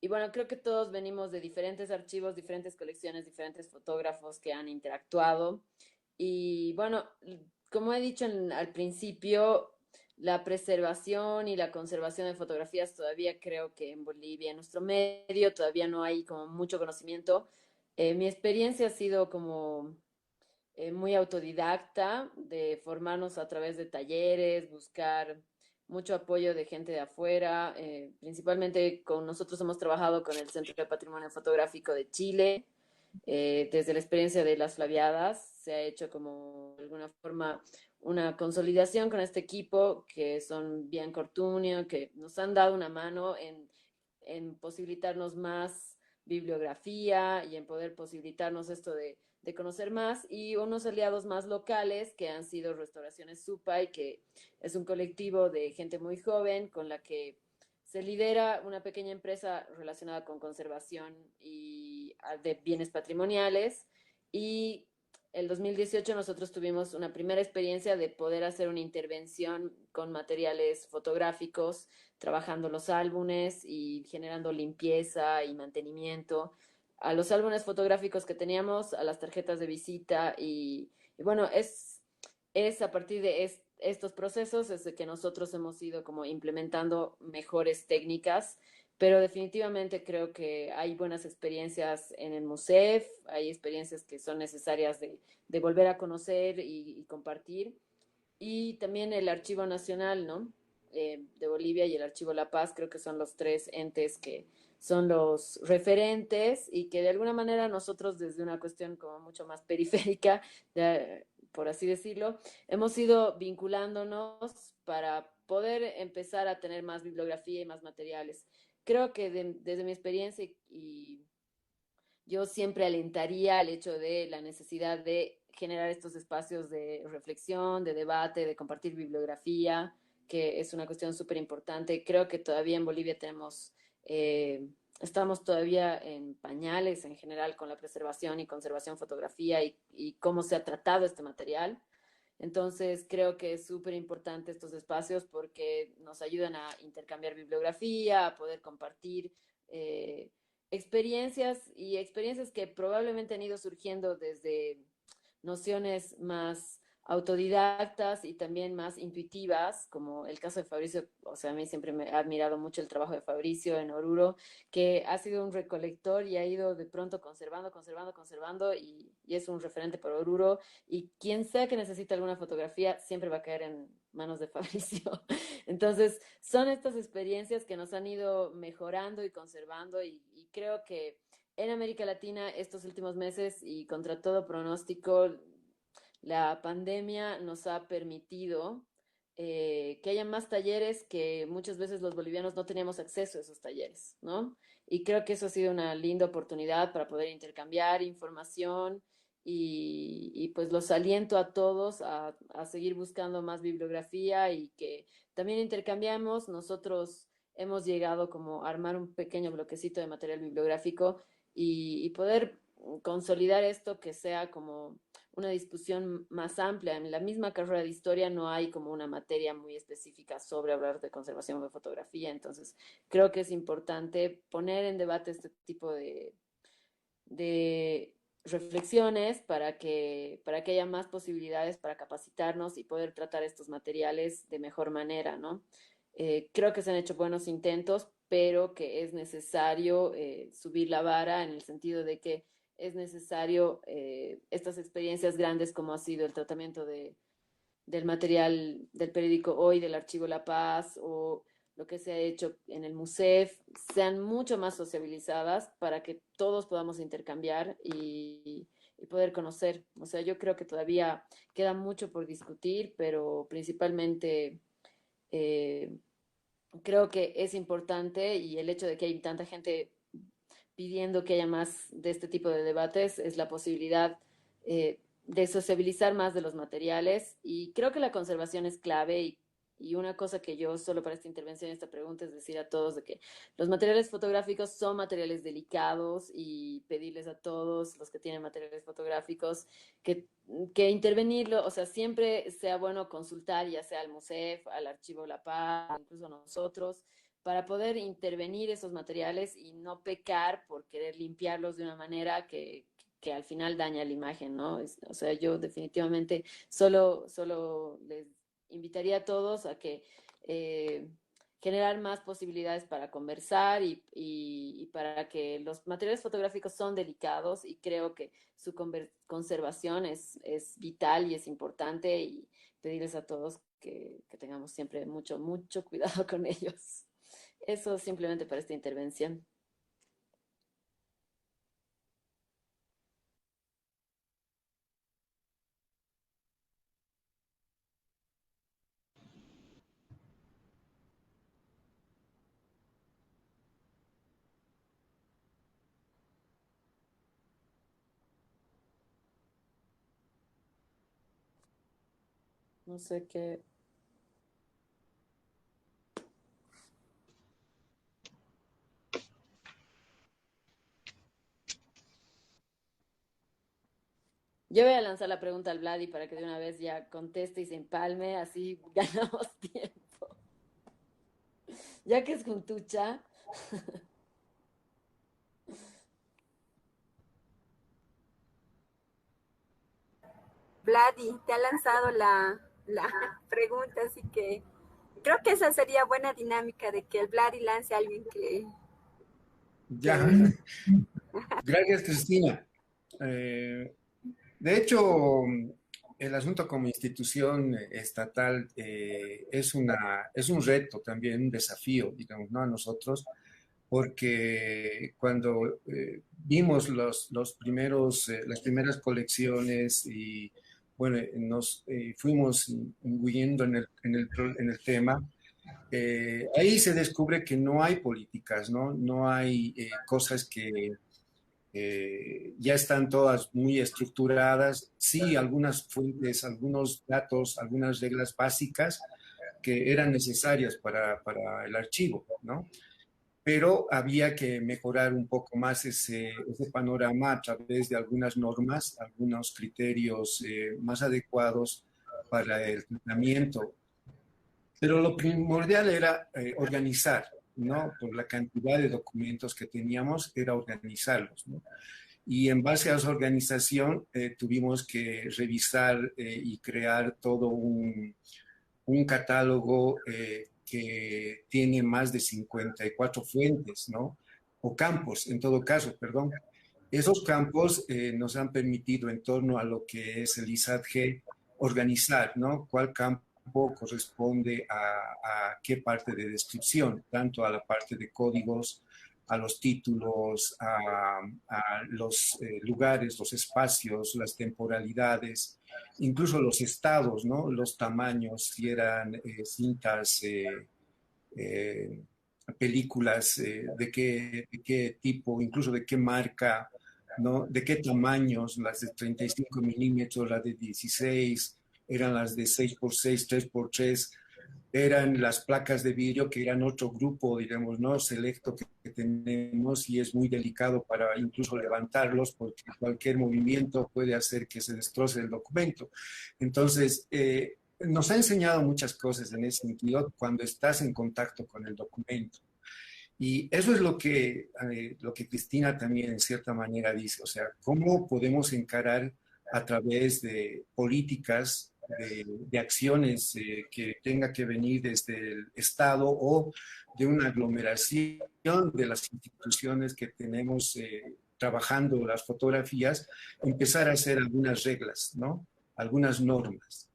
bueno, creo que todos venimos de diferentes archivos, diferentes colecciones, diferentes fotógrafos que han interactuado. Y bueno, como he dicho al principio, la preservación y la conservación de fotografías todavía creo que en Bolivia, en nuestro medio, todavía no hay como mucho conocimiento. Mi experiencia ha sido como muy autodidacta, de formarnos a través de talleres, buscar mucho apoyo de gente de afuera. Principalmente con nosotros hemos trabajado con el Centro de Patrimonio Fotográfico de Chile. Desde la experiencia de las Flaviadas se ha hecho como de alguna forma una consolidación con este equipo que son Bianco Ortuño, que nos han dado una mano en posibilitarnos más bibliografía y en poder posibilitarnos esto de conocer más, y unos aliados más locales que han sido Restauraciones Supay, que es un colectivo de gente muy joven con la que se lidera una pequeña empresa relacionada con conservación y de bienes patrimoniales. Y el 2018 nosotros tuvimos una primera experiencia de poder hacer una intervención con materiales fotográficos, trabajando los álbumes y generando limpieza y mantenimiento a los álbumes fotográficos que teníamos, a las tarjetas de visita y bueno, es a partir de estos procesos es de que nosotros hemos ido como implementando mejores técnicas, pero definitivamente creo que hay buenas experiencias en el MUSEF, hay experiencias que son necesarias de volver a conocer y compartir. Y también el Archivo Nacional, ¿no? De Bolivia y el Archivo La Paz, creo que son los tres entes que son los referentes y que de alguna manera nosotros desde una cuestión como mucho más periférica, por así decirlo, hemos ido vinculándonos para poder empezar a tener más bibliografía y más materiales. Creo que desde mi experiencia y yo siempre alentaría el hecho de la necesidad de generar estos espacios de reflexión, de debate, de compartir bibliografía, que es una cuestión súper importante. Creo que todavía en Bolivia estamos todavía en pañales en general con la preservación y conservación fotografía y cómo se ha tratado este material. Entonces creo que es súper importante estos espacios porque nos ayudan a intercambiar bibliografía, a poder compartir experiencias y experiencias que probablemente han ido surgiendo desde nociones más autodidactas y también más intuitivas, como el caso de Fabricio. O sea, a mí siempre me ha admirado mucho el trabajo de Fabricio en Oruro, que ha sido un recolector y ha ido de pronto conservando y es un referente para Oruro, y quien sea que necesite alguna fotografía siempre va a caer en manos de Fabricio. Entonces, son estas experiencias que nos han ido mejorando y conservando y creo que en América Latina estos últimos meses y contra todo pronóstico, la pandemia nos ha permitido que haya más talleres que muchas veces los bolivianos no teníamos acceso a esos talleres, ¿no? Y creo que eso ha sido una linda oportunidad para poder intercambiar información y pues los aliento a todos a seguir buscando más bibliografía y que también intercambiamos. Nosotros hemos llegado como a armar un pequeño bloquecito de material bibliográfico y poder consolidar esto que sea como una discusión más amplia. En la misma carrera de historia no hay como una materia muy específica sobre hablar de conservación de fotografía, entonces creo que es importante poner en debate este tipo de reflexiones para que haya más posibilidades para capacitarnos y poder tratar estos materiales de mejor manera, ¿no? Creo que se han hecho buenos intentos, pero que es necesario subir la vara en el sentido de que es necesario estas experiencias grandes como ha sido el tratamiento del material del periódico Hoy, del Archivo La Paz o lo que se ha hecho en el MUSEF, sean mucho más sociabilizadas para que todos podamos intercambiar y poder conocer. O sea, yo creo que todavía queda mucho por discutir, pero principalmente creo que es importante, y el hecho de que hay tanta gente pidiendo que haya más de este tipo de debates es la posibilidad de sociabilizar más de los materiales, y creo que la conservación es clave y una cosa que yo solo para esta intervención, esta pregunta, es decir a todos de que los materiales fotográficos son materiales delicados y pedirles a todos los que tienen materiales fotográficos que intervenirlo, o sea, siempre sea bueno consultar ya sea al MUSEF, al Archivo La Paz, incluso nosotros, para poder intervenir esos materiales y no pecar por querer limpiarlos de una manera que al final daña la imagen, ¿no? O sea, yo definitivamente solo les invitaría a todos a que generar más posibilidades para conversar y para que los materiales fotográficos son delicados y creo que su conservación es vital y es importante y pedirles a todos que tengamos siempre mucho, mucho cuidado con ellos. Eso simplemente para esta intervención. No sé qué. Yo voy a lanzar la pregunta al Vladi para que de una vez ya conteste y se empalme, así ganamos tiempo. Ya que es juntucha.
Vladi, te ha lanzado la pregunta, así que creo que esa sería buena dinámica de que el Vladi lance a alguien
Ya, gracias Cristina. De hecho, el asunto como institución estatal es un reto también, un desafío, digamos, ¿no? A nosotros, porque cuando vimos las primeras colecciones y, bueno, nos fuimos imbuyendo en el tema, ahí se descubre que no hay políticas, ¿no? No hay cosas que ya están todas muy estructuradas, sí, algunas fuentes, algunos datos, algunas reglas básicas que eran necesarias para el archivo, ¿no? Pero había que mejorar un poco más ese panorama a través de algunas normas, algunos criterios más adecuados para el tratamiento. Pero lo primordial era organizar, ¿no? Por la cantidad de documentos que teníamos, era organizarlos, ¿no? Y en base a esa organización tuvimos que revisar y crear todo un catálogo que tiene más de 54 fuentes, ¿no? O campos, en todo caso, perdón. Esos campos nos han permitido, en torno a lo que es el ISAT-G, organizar, ¿no? Cuál campo corresponde a qué parte de descripción, tanto a la parte de códigos, a los títulos, a los lugares, los espacios, las temporalidades, incluso los estados, ¿no? Los tamaños, si eran cintas, películas, de qué tipo, incluso de qué marca, ¿no? De qué tamaños, las de 35 milímetros, las de 16, eran las de 6x6, 3x3, eran las placas de vidrio, que eran otro grupo, digamos, ¿no? Selecto que tenemos, y es muy delicado para incluso levantarlos porque cualquier movimiento puede hacer que se destroce el documento. Entonces, nos ha enseñado muchas cosas en ese sentido cuando estás en contacto con el documento. Y eso es lo que Cristina también en cierta manera dice, o sea, ¿cómo podemos encarar a través de políticas, de acciones que tenga que venir desde el Estado o de una aglomeración de las instituciones que tenemos trabajando las fotografías, empezar a hacer algunas reglas, ¿no? Algunas normas,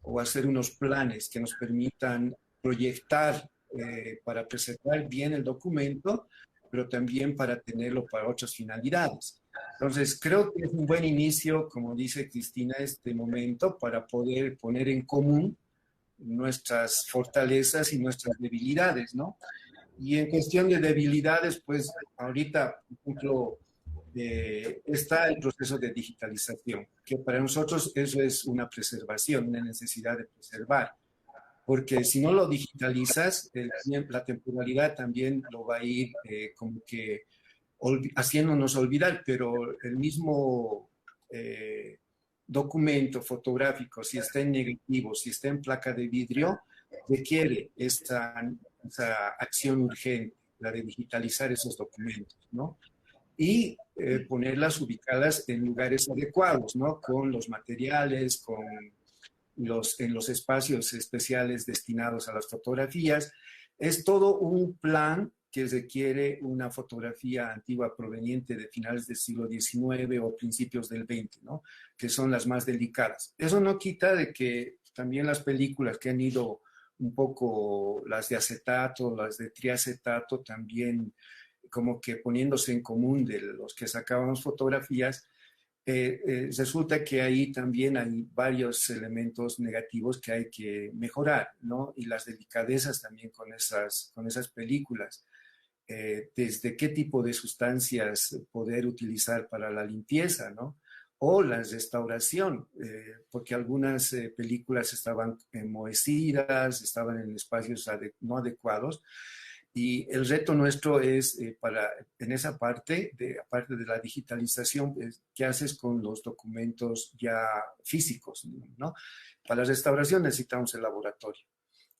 o hacer unos planes que nos permitan proyectar para preservar bien el documento, pero también para tenerlo para otras finalidades. Entonces, creo que es un buen inicio, como dice Cristina, este momento para poder poner en común nuestras fortalezas y nuestras debilidades, ¿no? Y en cuestión de debilidades, pues ahorita, por ejemplo, está el proceso de digitalización, que para nosotros eso es una preservación, una necesidad de preservar, porque si no lo digitalizas, la temporalidad también lo va a ir como que haciéndonos olvidar, pero el mismo documento fotográfico, si está en negativo, si está en placa de vidrio, requiere esta esa acción urgente, la de digitalizar esos documentos, ¿no? Y ponerlas ubicadas en lugares adecuados, ¿no? Con los materiales, en los espacios especiales destinados a las fotografías. Es todo un plan que requiere una fotografía antigua proveniente de finales del siglo XIX o principios del XX, ¿no? Que son las más delicadas. Eso no quita de que también las películas que han ido un poco, las de acetato, las de triacetato, también como que poniéndose en común de los que sacábamos fotografías, resulta que ahí también hay varios elementos negativos que hay que mejorar, ¿no? Y las delicadezas también con esas películas. Desde qué tipo de sustancias poder utilizar para la limpieza, ¿no? O la restauración, porque algunas películas estaban enmohecidas, estaban en espacios no adecuados. Y el reto nuestro es en esa parte, aparte de la digitalización, ¿qué haces con los documentos ya físicos, ¿no? Para la restauración necesitamos el laboratorio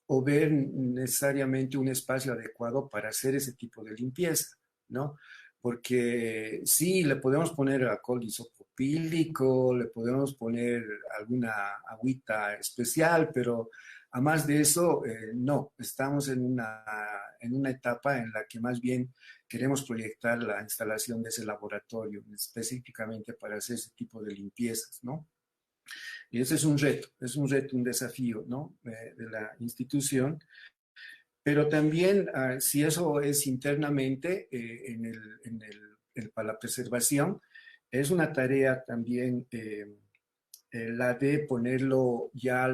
o ver necesariamente un espacio adecuado para hacer ese tipo de limpieza, ¿no? Porque sí, le podemos poner alcohol isopropílico, le podemos poner alguna agüita especial, pero a más de eso, no, estamos en una etapa en la que más bien queremos proyectar la instalación de ese laboratorio específicamente para hacer ese tipo de limpiezas, ¿no? Y ese es un reto, un desafío, ¿no? De la institución. Pero también, si eso es internamente para la preservación, es una tarea también la de ponerlo ya a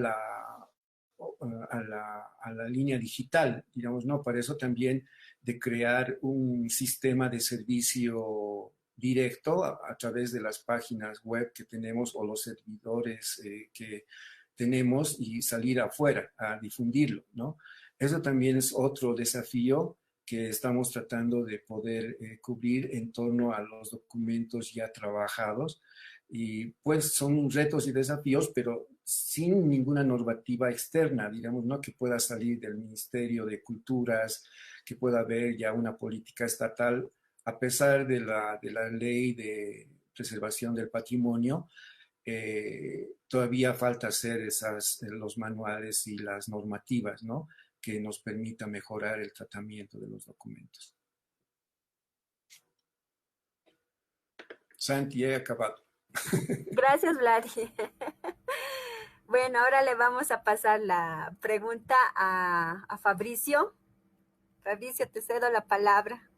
la línea digital, digamos, ¿no? Para eso también de crear un sistema de servicio directo a través de las páginas web que tenemos o los servidores que tenemos y salir afuera a difundirlo, ¿no? Eso también es otro desafío que estamos tratando de poder cubrir en torno a los documentos ya trabajados. Y pues son retos y desafíos, pero sin ninguna normativa externa, digamos, ¿no? Que pueda salir del Ministerio de Culturas, que pueda haber ya una política estatal, a pesar de la ley de preservación del patrimonio. Todavía falta hacer los manuales y las normativas, ¿no? Que nos permita mejorar el tratamiento de los documentos. Santi, he acabado.
Gracias, Vladi. Bueno, ahora le vamos a pasar la pregunta a Fabricio. Fabricio, te cedo la palabra.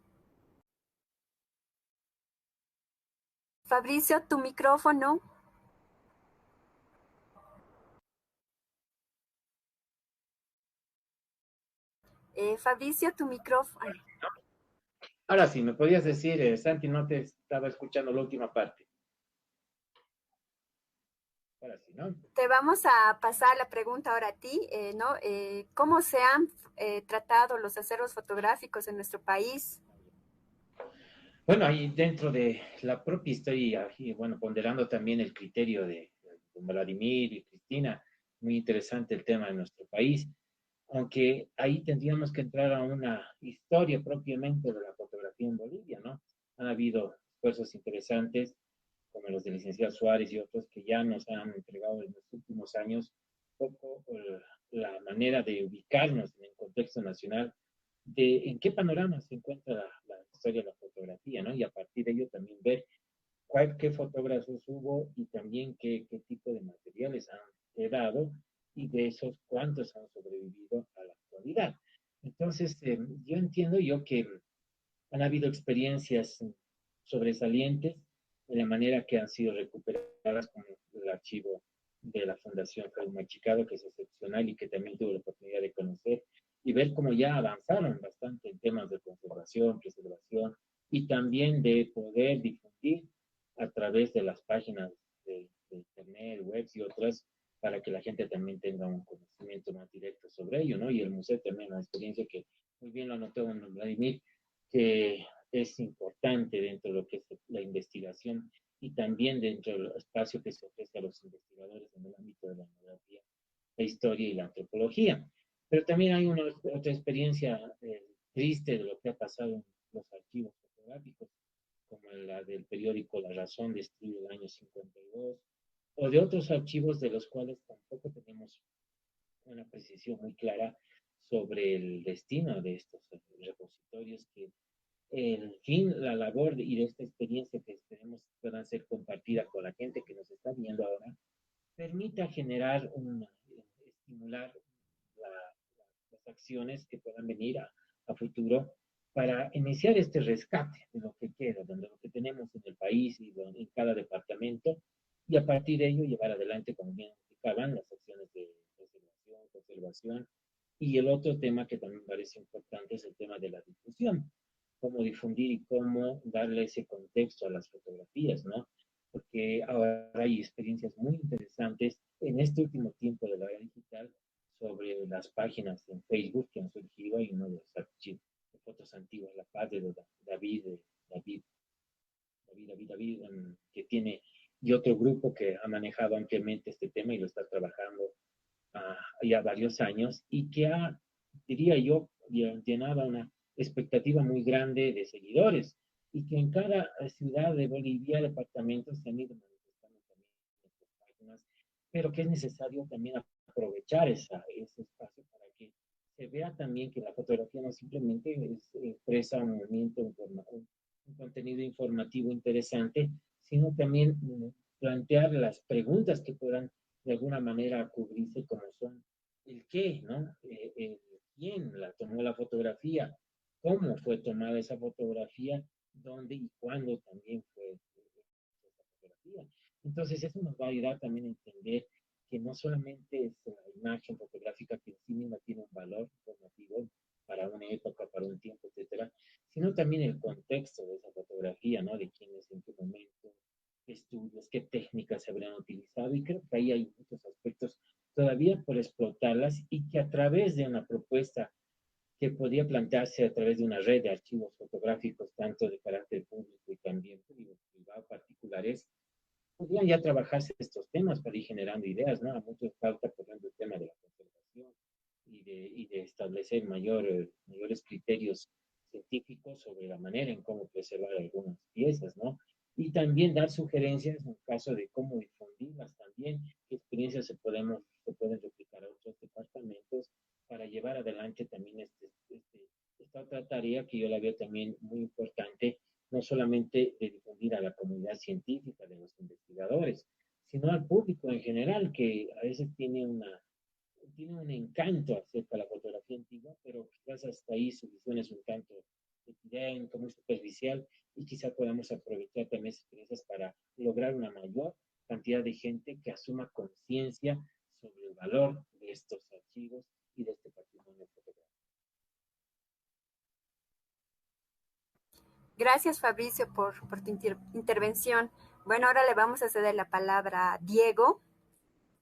Fabricio, tu micrófono. Fabricio, tu micrófono.
Ahora sí, ¿me podías decir, Santi, no te estaba escuchando la última parte? Ahora sí, ¿no?
Te vamos a pasar la pregunta ahora a ti, ¿no? ¿Cómo se han tratado los acervos fotográficos en nuestro país?
Bueno, ahí dentro de la propia historia, y bueno, ponderando también el criterio de Vladimir y Cristina, muy interesante el tema de nuestro país, aunque ahí tendríamos que entrar a una historia propiamente de la fotografía en Bolivia, ¿no? Han habido esfuerzos interesantes, como los del licenciado Suárez y otros, que ya nos han entregado en los últimos años un poco la manera de ubicarnos en el contexto nacional, de en qué panorama se encuentra la historia de la fotografía, ¿no? Y a partir de ello también ver qué fotógrafos hubo y también qué tipo de materiales han quedado y de esos cuántos han sobrevivido a la actualidad. Entonces, yo entiendo que han habido experiencias sobresalientes de la manera que han sido recuperadas, como el archivo de la Fundación Jaime Machicado, que es excepcional y que también tuve la oportunidad de conocer y ver cómo ya avanzaron bastante en temas de conservación, preservación y también de poder difundir a través de las páginas de internet, webs y otras, para que la gente también tenga un conocimiento más directo sobre ello, ¿no? Y el museo también, la experiencia que muy bien lo anotó don Vladimir, que es importante dentro de lo que es la investigación y también dentro del espacio que se ofrece a los investigadores en el ámbito de la etnografía, la historia y la antropología. Pero también hay una otra experiencia triste de lo que ha pasado en los archivos fotográficos, como la del periódico La Razón, destruido el año 52, o de otros archivos de los cuales tampoco tenemos una precisión muy clara sobre el destino de estos repositorios, que el fin, la labor y de esta experiencia que esperemos puedan ser compartida con la gente que nos está viendo ahora, permita generar estimular las acciones que puedan venir a futuro para iniciar este rescate de lo que queda, de lo que tenemos en el país y en cada departamento, y a partir de ello llevar adelante, como bien indicaban, las acciones de conservación. Y el otro tema que también parece importante es el tema de la difusión, cómo difundir y cómo darle ese contexto a las fotografías, ¿no? Porque ahora hay experiencias muy interesantes en este último tiempo de la era digital sobre las páginas en Facebook que han surgido y uno de los archivos de fotos antiguas, La Paz de David, que tiene, y otro grupo que ha manejado ampliamente este tema y lo está trabajando ya varios años, y que ha, diría yo, llenado una expectativa muy grande de seguidores, y que en cada ciudad de Bolivia, departamentos se han ido manifestando también estas páginas, pero que es necesario también aprovechar ese espacio para que se vea también que la fotografía no simplemente expresa un movimiento, un contenido informativo interesante, sino también plantear las preguntas que puedan de alguna manera cubrirse, como son el qué, ¿no? El quién la tomó la fotografía, cómo fue tomada esa fotografía, dónde y cuándo también fue esa fotografía. Entonces eso nos va a ayudar también a entender que no solamente es la imagen fotográfica que en sí misma tiene un valor informativo para una época, para un tiempo, etcétera, sino también el contexto de esa fotografía, ¿no? De quién es, en qué momento, qué estudios, qué técnicas se habrían utilizado, y creo que ahí hay muchos aspectos todavía por explotarlas, y que a través de una propuesta que podría plantearse a través de una red de archivos fotográficos, tanto de carácter público y también privado, particulares, podrían ya trabajarse estos temas para ir generando ideas, ¿no? A muchos falta, por ejemplo, el tema de la conservación y de establecer mayores criterios científicos sobre la manera en cómo preservar algunas piezas, ¿no? Y también dar sugerencias en caso de cómo difundirlas también, qué experiencias se pueden replicar a otros departamentos para llevar adelante también esta otra tarea que yo la veo también muy importante, no solamente de difundir a la comunidad científica, de los investigadores, sino al público en general, que a veces tiene un encanto acerca de la fotografía antigua, pero quizás hasta ahí su visión es un tanto evidente, muy superficial, y quizá podamos aprovechar también esas experiencias para lograr una mayor cantidad de gente que asuma conciencia sobre el valor de estos archivos y de este patrimonio fotográfico.
Gracias, Fabricio, por tu intervención. Bueno, ahora le vamos a ceder la palabra a Diego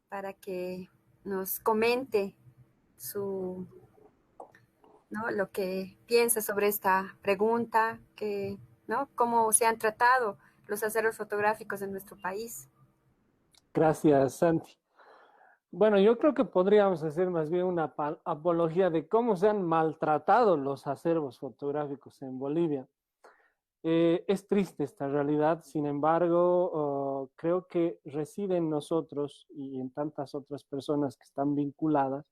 para que nos comente ¿no? Lo que piensa sobre esta pregunta, ¿no? Cómo se han tratado los acervos fotográficos en nuestro país.
Gracias, Santi. Bueno, yo creo que podríamos hacer más bien una apología de cómo se han maltratado los acervos fotográficos en Bolivia. Es triste esta realidad, sin embargo, creo que reside en nosotros y en tantas otras personas que están vinculadas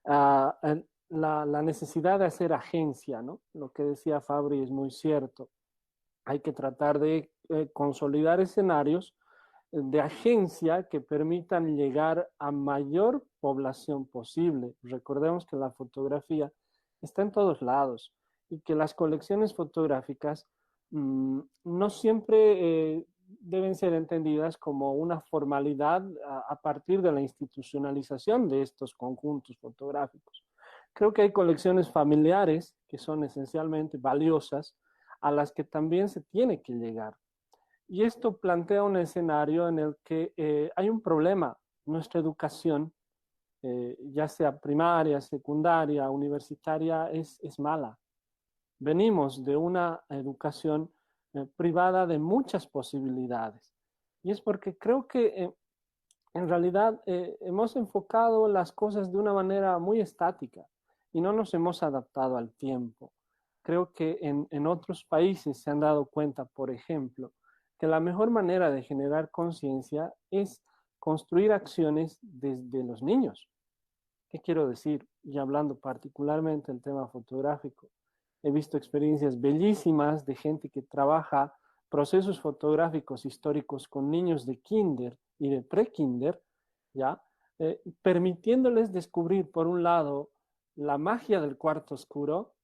a la necesidad de hacer agencia, ¿no? Lo que decía Fabri es muy cierto. Hay que tratar de consolidar escenarios de agencia que permitan llegar a mayor población posible. Recordemos que la fotografía está en todos lados y que las colecciones fotográficas no siempre deben ser entendidas como una formalidad a partir de la institucionalización de estos conjuntos fotográficos. Creo que hay colecciones familiares que son esencialmente valiosas, a las que también se tiene que llegar. Y esto plantea un escenario en el que hay un problema. Nuestra educación, ya sea primaria, secundaria, universitaria, es mala. Venimos de una educación privada de muchas posibilidades. Y es porque creo que en realidad hemos enfocado las cosas de una manera muy estática y no nos hemos adaptado al tiempo. Creo que en otros países se han dado cuenta, por ejemplo, que la mejor manera de generar conciencia es construir acciones desde los niños. ¿Qué quiero decir? Y hablando particularmente del tema fotográfico, he visto experiencias bellísimas de gente que trabaja procesos fotográficos históricos con niños de kinder y de pre-kinder, ¿ya? Permitiéndoles descubrir, por un lado, la magia del cuarto oscuro,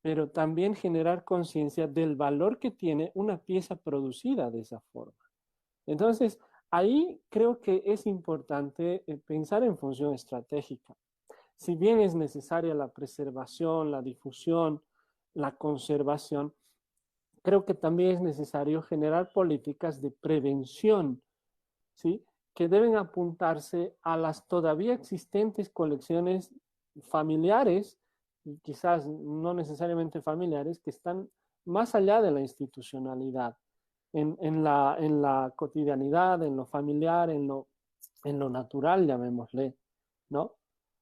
pero también generar conciencia del valor que tiene una pieza producida de esa forma. Entonces, ahí creo que es importante pensar en función estratégica. Si bien es necesaria la preservación, la difusión, la conservación, creo que también es necesario generar políticas de prevención, ¿sí? Que deben apuntarse a las todavía existentes colecciones familiares, y quizás no necesariamente familiares, que están más allá de la institucionalidad, en la cotidianidad, en lo familiar, en lo natural, llamémosle, ¿no?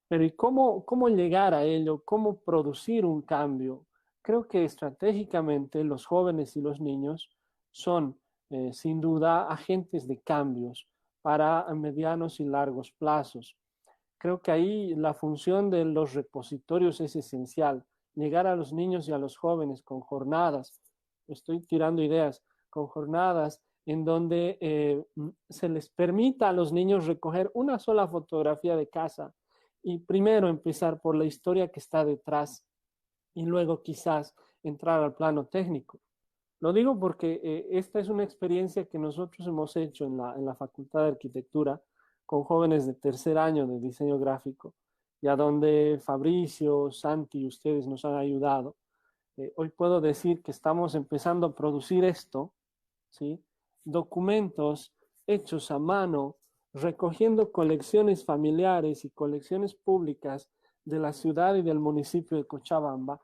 Pero ¿y cómo llegar a ello? ¿Cómo producir un cambio? Creo que estratégicamente los jóvenes y los niños son, sin duda, agentes de cambios para medianos y largos plazos. Creo que ahí la función de los repositorios es esencial. Llegar a los niños y a los jóvenes con jornadas, estoy tirando ideas, con jornadas en donde se les permita a los niños recoger una sola fotografía de casa y primero empezar por la historia que está detrás y luego quizás entrar al plano técnico. Lo digo porque esta es una experiencia que nosotros hemos hecho en la Facultad de Arquitectura con jóvenes de tercer año de diseño gráfico y a donde Fabricio, Santi y ustedes nos han ayudado. Hoy puedo decir que estamos empezando a producir esto, ¿sí? Documentos hechos a mano, recogiendo colecciones familiares y colecciones públicas de la ciudad y del municipio de Cochabamba,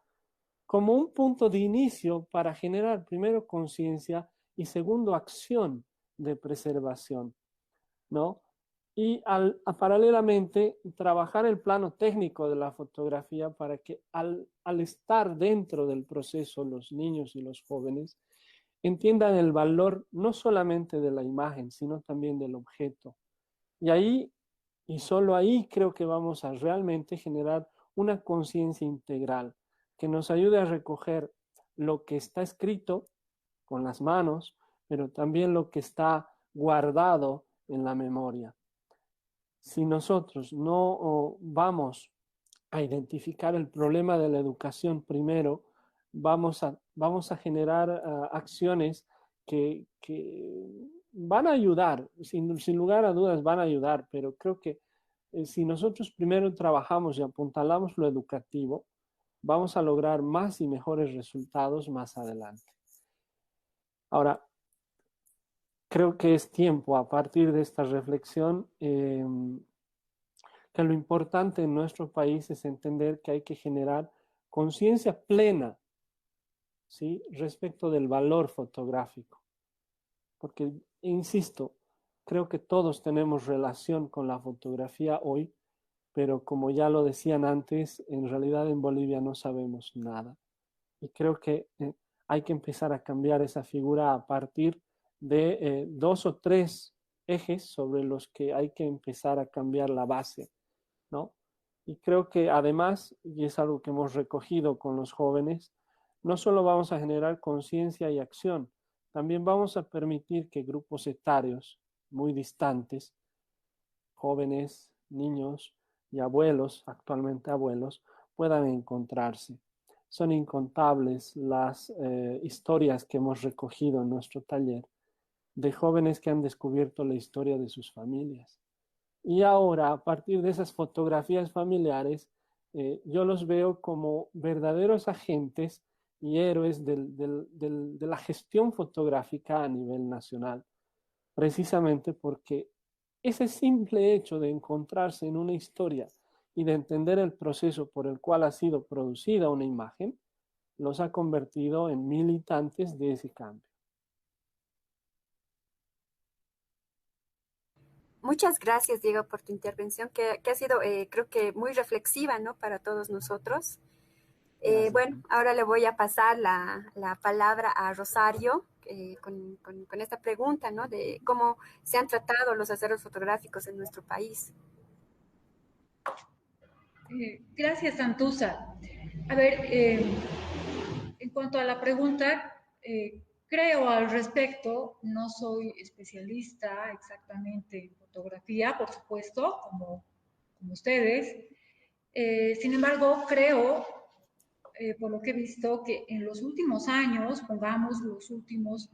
como un punto de inicio para generar primero conciencia y segundo acción de preservación, ¿no? Y paralelamente trabajar el plano técnico de la fotografía para que al estar dentro del proceso los niños y los jóvenes entiendan el valor no solamente de la imagen, sino también del objeto. Y ahí, y solo ahí creo que vamos a realmente generar una conciencia integral que nos ayude a recoger lo que está escrito con las manos, pero también lo que está guardado en la memoria. Si nosotros no vamos a identificar el problema de la educación primero, vamos a generar acciones que van a ayudar, sin lugar a dudas van a ayudar, pero creo que si nosotros primero trabajamos y apuntalamos lo educativo, vamos a lograr más y mejores resultados más adelante. Ahora, creo que es tiempo, a partir de esta reflexión, que lo importante en nuestro país es entender que hay que generar conciencia plena, ¿sí? Respecto del valor fotográfico. Porque, insisto, creo que todos tenemos relación con la fotografía hoy, pero como ya lo decían antes, en realidad en Bolivia no sabemos nada. Y creo que hay que empezar a cambiar esa figura a partir de 2 o 3 ejes sobre los que hay que empezar a cambiar la base, ¿no? Y creo que además, y es algo que hemos recogido con los jóvenes, no solo vamos a generar conciencia y acción, también vamos a permitir que grupos etarios muy distantes, jóvenes, niños y abuelos, actualmente abuelos, puedan encontrarse. Son incontables las historias que hemos recogido en nuestro taller de jóvenes que han descubierto la historia de sus familias. Y ahora, a partir de esas fotografías familiares, yo los veo como verdaderos agentes y héroes de la gestión fotográfica a nivel nacional, precisamente porque ese simple hecho de encontrarse en una historia y de entender el proceso por el cual ha sido producida una imagen, los ha convertido en militantes de ese cambio.
Muchas gracias, Diego, por tu intervención, que ha sido, creo que muy reflexiva, ¿no? Para todos nosotros.
Gracias.
Bueno, ahora le voy a pasar la palabra a Rosario con esta pregunta, ¿no? De cómo se han tratado los acervos fotográficos en nuestro país.
Gracias, Santusa. A ver, en cuanto a la pregunta, creo al respecto, no soy especialista exactamente en fotografía, por supuesto, como ustedes. Sin embargo, creo, por lo que he visto, que en los últimos años, pongamos los últimos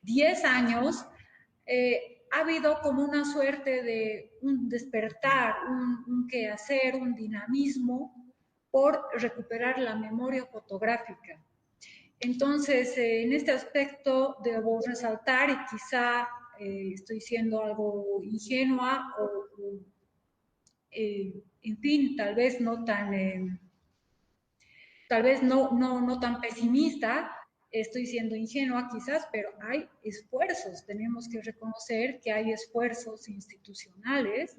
10 años, ha habido como una suerte de un despertar, un quehacer, un dinamismo por recuperar la memoria fotográfica. Entonces, en este aspecto debo resaltar, y quizá estoy siendo algo ingenua o en fin, tal vez no tan pesimista, estoy siendo ingenua quizás, pero hay esfuerzos, tenemos que reconocer que hay esfuerzos institucionales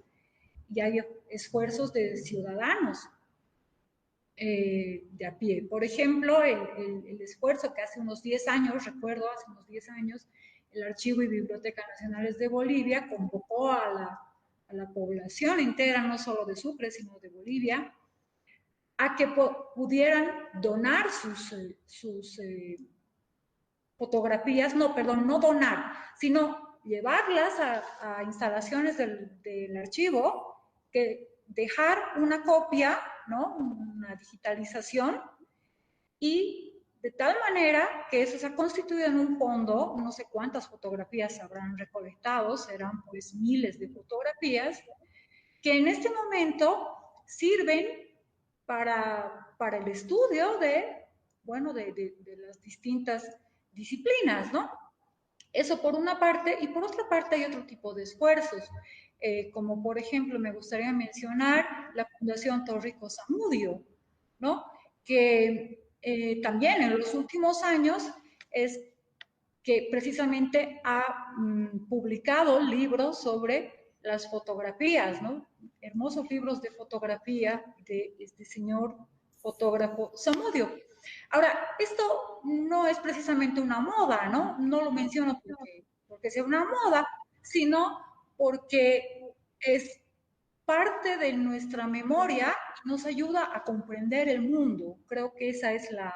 y hay esfuerzos de ciudadanos de a pie. Por ejemplo, el esfuerzo que hace unos 10 años, recuerdo hace unos 10 años, el Archivo y Biblioteca Nacionales de Bolivia convocó a la población entera, no solo de Sucre, sino de Bolivia, a que pudieran donar sus fotografías, no, perdón, no donar, sino llevarlas a instalaciones del archivo, que dejar una copia, ¿no? Una digitalización, y de tal manera que eso se ha constituido en un fondo, no sé cuántas fotografías se habrán recolectado, serán pues miles de fotografías, que en este momento sirven para el estudio bueno, de las distintas disciplinas, ¿no? Eso por una parte, y por otra parte hay otro tipo de esfuerzos, como por ejemplo me gustaría mencionar la Fundación Torrico Zamudio, ¿no? Que también en los últimos años es que precisamente ha publicado libros sobre las fotografías, ¿no? Hermosos libros de fotografía de este señor fotógrafo Zamudio. Ahora, esto no es precisamente una moda, ¿no? No lo menciono porque sea una moda, sino porque es parte de nuestra memoria y nos ayuda a comprender el mundo. Creo que esa es la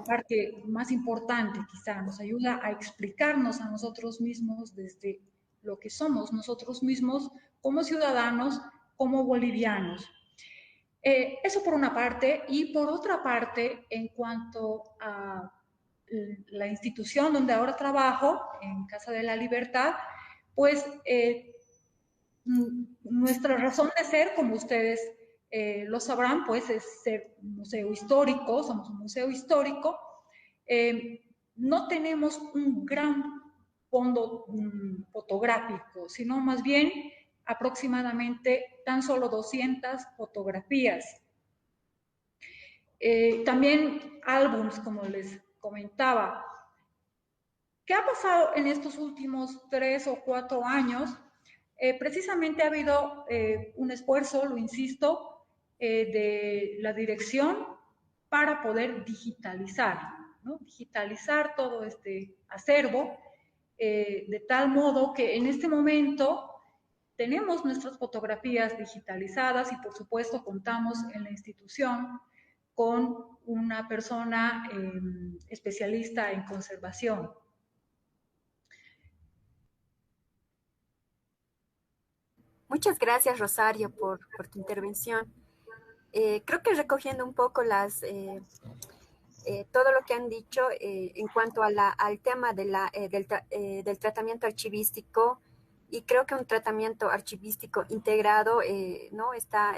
parte más importante, quizá, nos ayuda a explicarnos a nosotros mismos desde lo que somos nosotros mismos como ciudadanos, como bolivianos. Eso por una parte, y por otra parte, en cuanto a la institución donde ahora trabajo, en Casa de la Libertad, pues nuestra razón de ser, como ustedes lo sabrán, pues es ser un museo histórico, somos un museo histórico. No tenemos un gran fondo fotográfico, sino más bien aproximadamente tan solo 200 fotografías. También álbums, como les comentaba. ¿Qué ha pasado en estos últimos 3 o 4 años? Precisamente ha habido un esfuerzo, lo insisto, de la dirección para poder digitalizar, ¿no? Digitalizar todo este acervo, de tal modo que en este momento tenemos nuestras fotografías digitalizadas y por supuesto contamos en la institución con una persona especialista en conservación.
Muchas gracias, Rosario, por tu intervención. Creo que recogiendo un poco todo lo que han dicho en cuanto a al tema del tratamiento archivístico, y creo que un tratamiento archivístico integrado ¿no? Está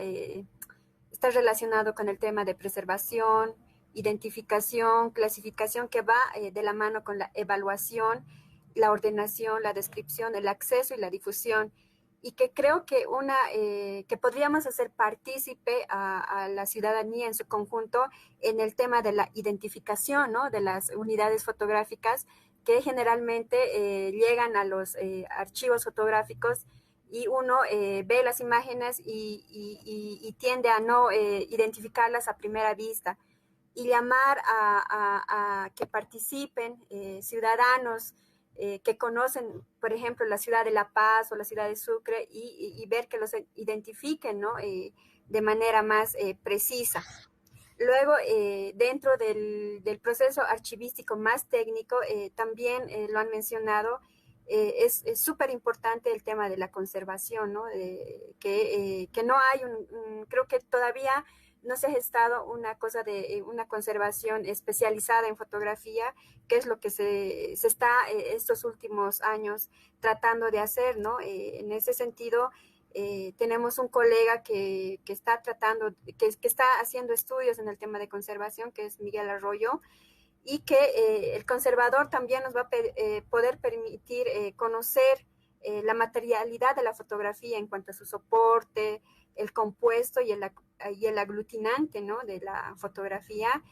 relacionado con el tema de preservación, identificación, clasificación, que va de la mano con la evaluación, la ordenación, la descripción, el acceso y la difusión, y que creo que que podríamos hacer partícipe a la ciudadanía en su conjunto en el tema de la identificación, ¿no? De las unidades fotográficas que generalmente llegan a los archivos fotográficos y uno ve las imágenes y tiende a no identificarlas a primera vista. Y llamar a que participen ciudadanos que conocen, por ejemplo, la ciudad de La Paz o la ciudad de Sucre y ver que los identifiquen, ¿no? De manera más precisa. Luego, dentro del proceso archivístico más técnico, también lo han mencionado, es súper importante el tema de la conservación, ¿no? Que no hay creo que todavía no se ha gestado una cosa de una conservación especializada en fotografía, que es lo que se está estos últimos años tratando de hacer, ¿no? En ese sentido, tenemos un colega que está tratando, que está haciendo estudios en el tema de conservación, que es Miguel Arroyo, y que el conservador también nos va a poder permitir conocer la materialidad de la fotografía en cuanto a su soporte, el compuesto y el aglutinante, ¿no? De la fotografía.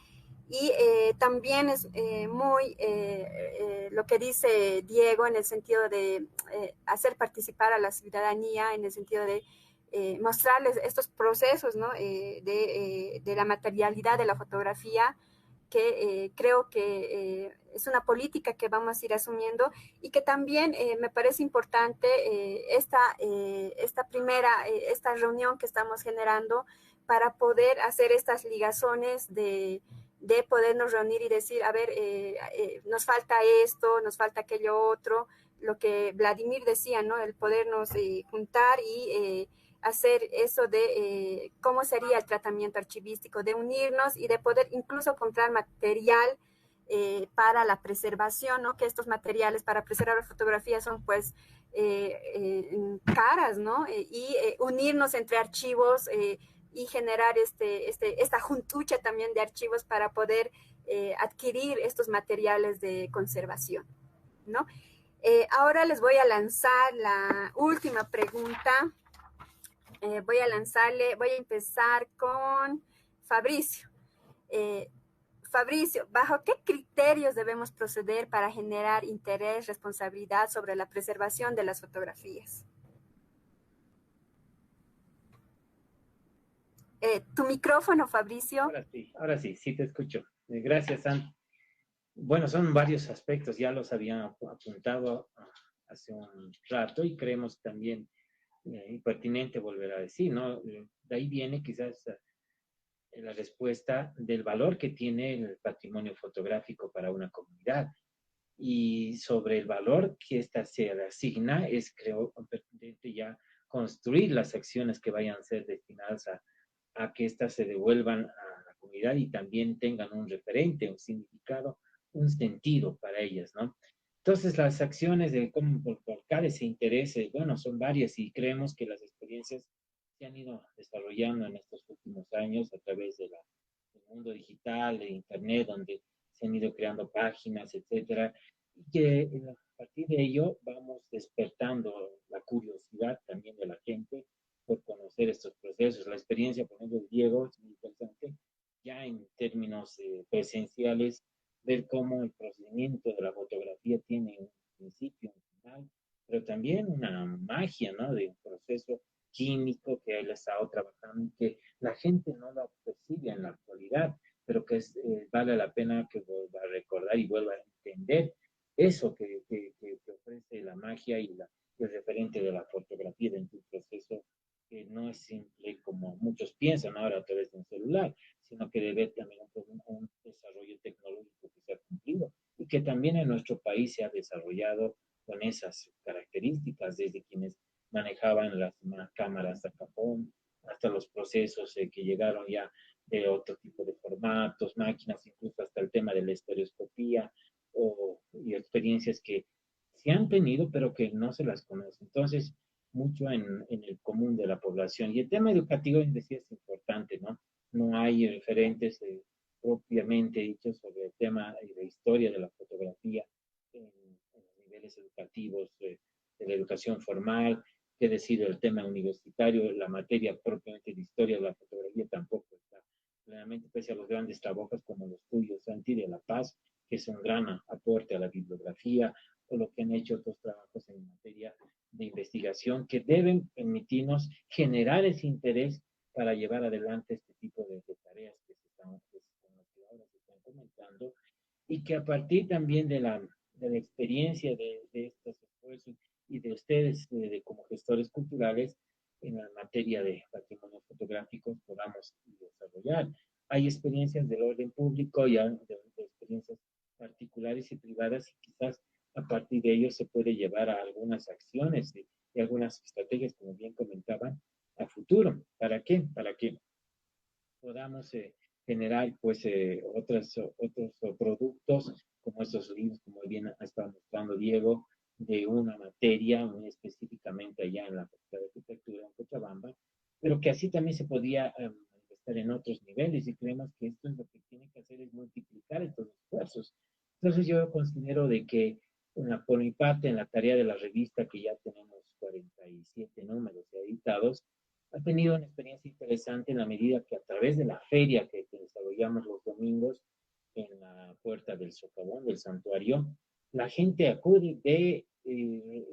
Y también es muy lo que dice Diego en el sentido de hacer participar a la ciudadanía, en el sentido de mostrarles estos procesos, ¿no? De la materialidad de la fotografía, que creo que es una política que vamos a ir asumiendo y que también me parece importante esta reunión que estamos generando para poder hacer estas ligazones de podernos reunir y decir, a ver, nos falta esto, nos falta aquello otro, lo que Vladimir decía, ¿no? El podernos juntar y hacer eso de cómo sería el tratamiento archivístico, de unirnos y de poder incluso comprar material para la preservación, ¿no? Que estos materiales para preservar la fotografía son pues caras, ¿no? Y unirnos entre archivos y generar esta juntucha también de archivos para poder adquirir estos materiales de conservación, ¿no? Ahora les voy a lanzar la última pregunta. Voy a empezar con Fabricio. Fabricio, ¿bajo qué criterios debemos proceder para generar interés, responsabilidad sobre la preservación de las fotografías? Tu micrófono, Fabricio.
Ahora sí, sí te escucho. Gracias, San. Bueno, son varios aspectos, ya los había apuntado hace un rato y creemos también pertinente volver a decir, ¿no? De ahí viene quizás la respuesta del valor que tiene el patrimonio fotográfico para una comunidad. Y sobre el valor que ésta se asigna, creo, pertinente ya construir las acciones que vayan a ser destinadas a que éstas se devuelvan a la comunidad y también tengan un referente, un significado, un sentido para ellas, ¿no? Entonces, las acciones de cómo volcar ese interés, bueno, son varias y creemos que las experiencias se han ido desarrollando en estos últimos años a través del mundo digital, de Internet, donde se han ido creando páginas, etcétera, y que a partir de ello vamos despertando la curiosidad también de la gente por conocer estos procesos. La experiencia, por ejemplo, de Diego es muy interesante, ya en términos presenciales, ver cómo el procedimiento de la fotografía tiene un principio, un final, pero también una magia, ¿no? De un proceso químico que él ha estado trabajando, que la gente no lo percibe en la actualidad, pero que vale la pena que vuelva a recordar y vuelva a entender eso que ofrece la magia y el referente de la fotografía dentro del proceso, que no es simple como muchos piensan ahora a través de un celular, sino que debe también un desarrollo tecnológico que se ha cumplido y que también en nuestro país se ha desarrollado con esas características, desde quienes manejaban las cámaras a Japón, hasta los procesos que llegaron ya de otro tipo de formatos, máquinas, incluso hasta el tema de la estereoscopía y experiencias que se han tenido, pero que no se las conoce. Entonces, mucho en el común de la población. Y el tema educativo, decía, es importante, ¿no? No hay referentes propiamente dichos sobre el tema de historia de la fotografía en los niveles educativos de la educación formal, que decir el tema universitario, la materia propiamente de historia de la fotografía tampoco está plenamente, pese a los grandes trabajos como los tuyos, Santi, de La Paz, que es un gran aporte a la bibliografía, o lo que han hecho otros trabajos en materia de investigación que deben permitirnos generar ese interés para llevar adelante este tipo de tareas que ahora se están comentando y que a partir también de la experiencia de estos esfuerzos y de ustedes como gestores culturales en la materia de patrimonio fotográfico podamos desarrollar. Hay experiencias del orden público y de experiencias particulares y privadas y quizás a partir de ello se puede llevar a algunas acciones y algunas estrategias, como bien comentaban, a futuro. ¿Para qué? Para que podamos generar pues otros productos como estos libros, como bien ha estado mostrando Diego, de una materia muy específicamente allá en la Facultad de Arquitectura en Cochabamba, pero que así también se podía manifestar en otros niveles y creemos que esto es lo que tiene que hacer es multiplicar estos esfuerzos. Entonces yo considero de que por mi parte en la tarea de la revista que ya tenemos 47 números editados, ha tenido una experiencia interesante en la medida que a través de la feria que desarrollamos los domingos en la puerta del socavón del santuario, la gente acude, ve,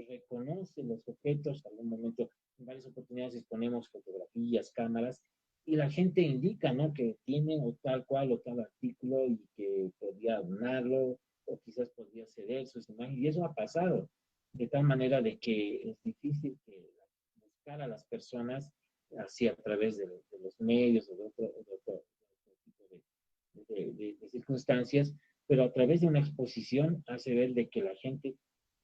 reconoce los objetos. En algún momento, en varias oportunidades exponemos fotografías, cámaras, y la gente indica, ¿no?, que tiene o tal cual o tal artículo y que podría donarlo o quizás podría ceder sus imágenes. Y eso ha pasado, de tal manera de que es difícil que buscar a las personas así a través de los medios o de otro tipo de circunstancias, pero a través de una exposición hace ver de que la gente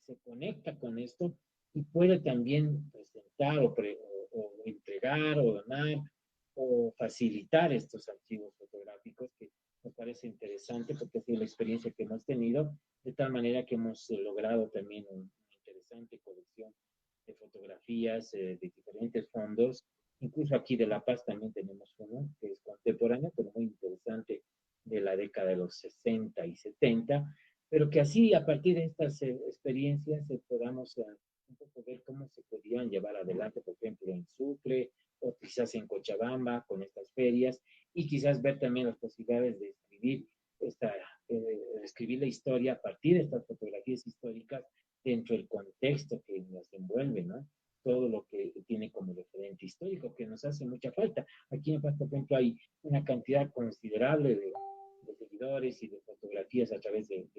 se conecta con esto y puede también presentar o entregar o donar o facilitar estos archivos fotográficos que nos parece interesante porque ha sido la experiencia que hemos tenido, de tal manera que hemos logrado también una interesante colección de fotografías de diferentes fondos. Incluso aquí de La Paz también tenemos uno que es contemporáneo, pero muy interesante, de la década de los 60 y 70, pero que así a partir de estas experiencias podamos un poco ver cómo se podrían llevar adelante, por ejemplo, en Sucre o quizás en Cochabamba con estas ferias y quizás ver también las posibilidades de escribir la historia a partir de estas fotografías históricas dentro del contexto que nos envuelve, ¿no? Todo lo que tiene como referente histórico, que nos hace mucha falta. Aquí en Paz, por ejemplo, hay una cantidad considerable de seguidores y de fotografías a través de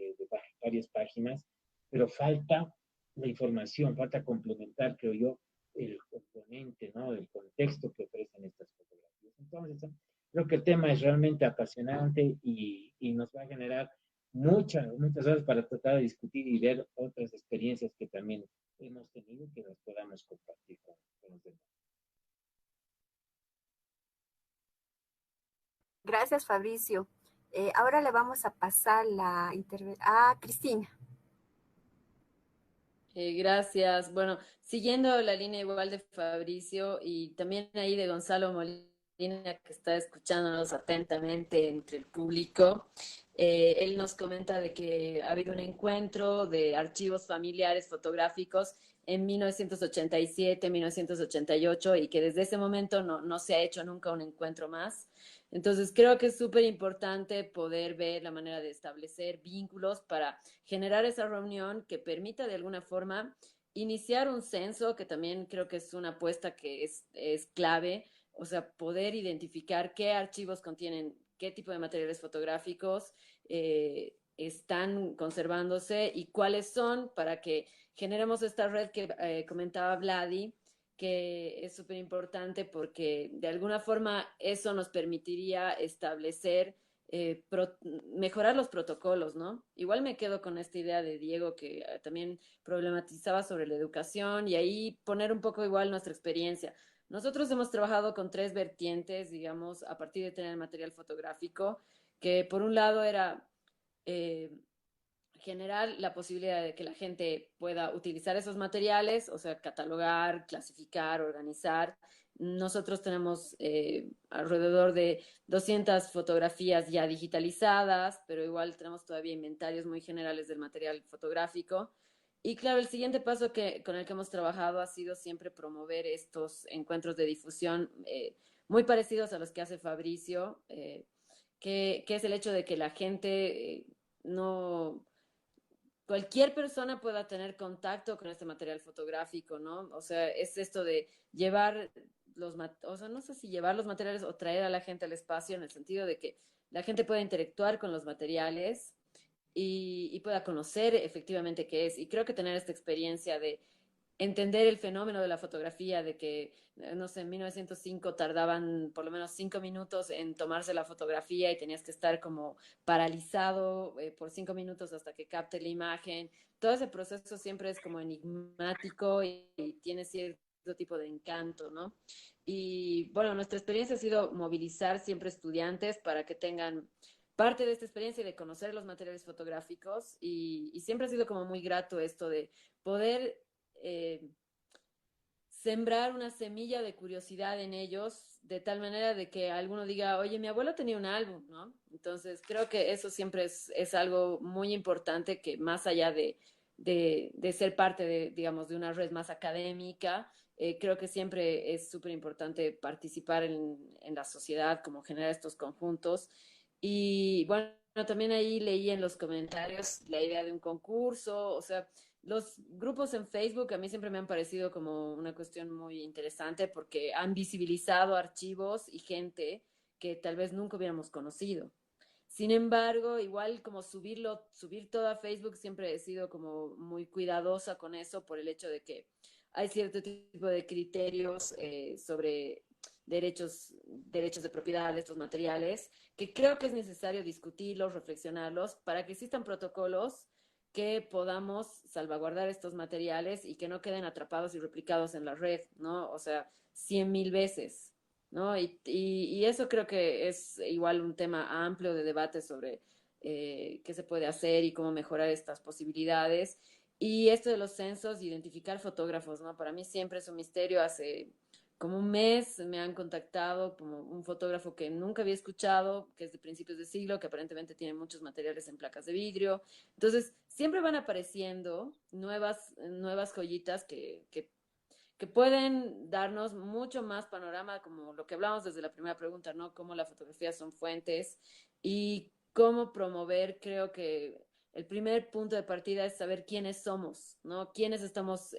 varias páginas, pero falta la información, falta complementar, creo yo, el componente, ¿no?, del contexto que ofrecen estas fotografías. Entonces, creo que el tema es realmente apasionante y nos va a generar muchas horas para tratar de discutir y ver otras experiencias que también hemos tenido que las podamos compartir con los demás.
Gracias, Fabricio. Ahora le vamos a pasar a Cristina.
Gracias. Bueno, siguiendo la línea igual de Fabricio y también ahí de Gonzalo Molina, que está escuchándonos atentamente entre el público, él nos comenta de que ha habido un encuentro de archivos familiares fotográficos en 1987, 1988 y que desde ese momento no se ha hecho nunca un encuentro más. Entonces creo que es súper importante poder ver la manera de establecer vínculos para generar esa reunión que permita de alguna forma iniciar un censo, que también creo que es una apuesta que es clave, o sea, poder identificar qué archivos contienen qué tipo de materiales fotográficos están conservándose y cuáles son para que generemos esta red que comentaba Vladi, que es súper importante porque de alguna forma eso nos permitiría establecer, mejorar los protocolos, ¿no? Igual me quedo con esta idea de Diego que también problematizaba sobre la educación y ahí poner un poco igual nuestra experiencia. Nosotros hemos trabajado con tres vertientes, digamos, a partir de tener material fotográfico, que por un lado era eh, generar la posibilidad de que la gente pueda utilizar esos materiales, o sea, catalogar, clasificar, organizar. Nosotros tenemos alrededor de 200 fotografías ya digitalizadas, pero igual tenemos todavía inventarios muy generales del material fotográfico. Y claro, el siguiente paso con el que hemos trabajado ha sido siempre promover estos encuentros de difusión muy parecidos a los que hace Fabricio, que es el hecho de que la gente no cualquier persona pueda tener contacto con este material fotográfico, ¿no? O sea, es esto de llevar o sea, no sé si llevar los materiales o traer a la gente al espacio en el sentido de que la gente pueda interactuar con los materiales y pueda conocer efectivamente qué es. Y creo que tener esta experiencia de entender el fenómeno de la fotografía, de que, no sé, en 1905 tardaban por lo menos 5 minutos en tomarse la fotografía y tenías que estar como paralizado por 5 minutos hasta que capte la imagen. Todo ese proceso siempre es como enigmático y tiene cierto tipo de encanto, ¿no? Y bueno, nuestra experiencia ha sido movilizar siempre estudiantes para que tengan parte de esta experiencia y de conocer los materiales fotográficos y siempre ha sido como muy grato esto de poder eh, sembrar una semilla de curiosidad en ellos, de tal manera de que alguno diga, oye, mi abuelo tenía un álbum, ¿no? Entonces, creo que eso siempre es algo muy importante que más allá de ser parte de, digamos, de una red más académica, creo que siempre es súper importante participar en la sociedad, como generar estos conjuntos. Y bueno, también ahí leí en los comentarios la idea de un concurso, o sea, los grupos en Facebook a mí siempre me han parecido como una cuestión muy interesante porque han visibilizado archivos y gente que tal vez nunca hubiéramos conocido. Sin embargo, igual como subir todo a Facebook, siempre he sido como muy cuidadosa con eso por el hecho de que hay cierto tipo de criterios sobre derechos de propiedad de estos materiales, que creo que es necesario discutirlos, reflexionarlos, para que existan protocolos que podamos salvaguardar estos materiales y que no queden atrapados y replicados en la red, ¿no? O sea, 100.000 veces, ¿no? Y eso creo que es igual un tema amplio de debate sobre qué se puede hacer y cómo mejorar estas posibilidades. Y esto de los censos, identificar fotógrafos, ¿no? Para mí siempre es un misterio. Hace como un mes me han contactado como un fotógrafo que nunca había escuchado, que es de principios de siglo, que aparentemente tiene muchos materiales en placas de vidrio. Entonces, siempre van apareciendo nuevas joyitas que pueden darnos mucho más panorama, como lo que hablamos desde la primera pregunta, ¿no? Cómo la fotografía son fuentes y cómo promover, creo que el primer punto de partida es saber quiénes somos, ¿no? Quiénes estamos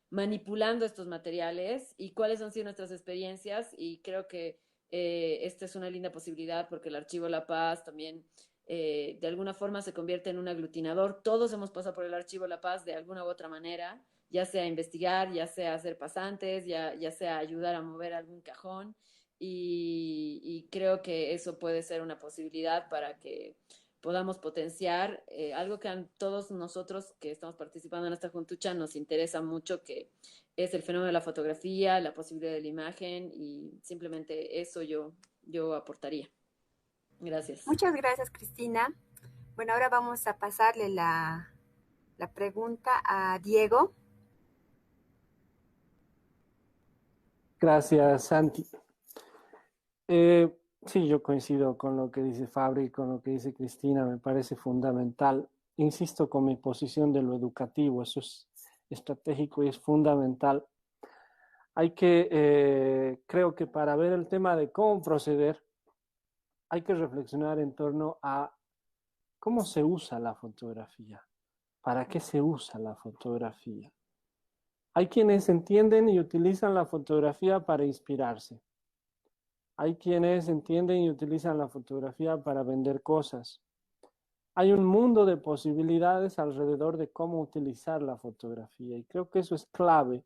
manipulando estos materiales y cuáles han sido nuestras experiencias y creo que esta es una linda posibilidad porque el Archivo La Paz también de alguna forma se convierte en un aglutinador. Todos hemos pasado por el Archivo La Paz de alguna u otra manera, ya sea investigar, ya sea hacer pasantes, ya sea ayudar a mover algún cajón y creo que eso puede ser una posibilidad para que podamos potenciar algo que a todos nosotros que estamos participando en esta juntucha nos interesa mucho, que es el fenómeno de la fotografía, la posibilidad de la imagen y simplemente eso yo aportaría. Gracias.
Muchas gracias, Cristina. Bueno, ahora vamos a pasarle la pregunta a Diego.
Gracias, Santi. Sí, yo coincido con lo que dice Fabri, con lo que dice Cristina, me parece fundamental. Insisto con mi posición de lo educativo, eso es estratégico y es fundamental. Hay que, creo que para ver el tema de cómo proceder, hay que reflexionar en torno a cómo se usa la fotografía, para qué se usa la fotografía. Hay quienes entienden y utilizan la fotografía para inspirarse. Hay quienes entienden y utilizan la fotografía para vender cosas. Hay un mundo de posibilidades alrededor de cómo utilizar la fotografía y creo que eso es clave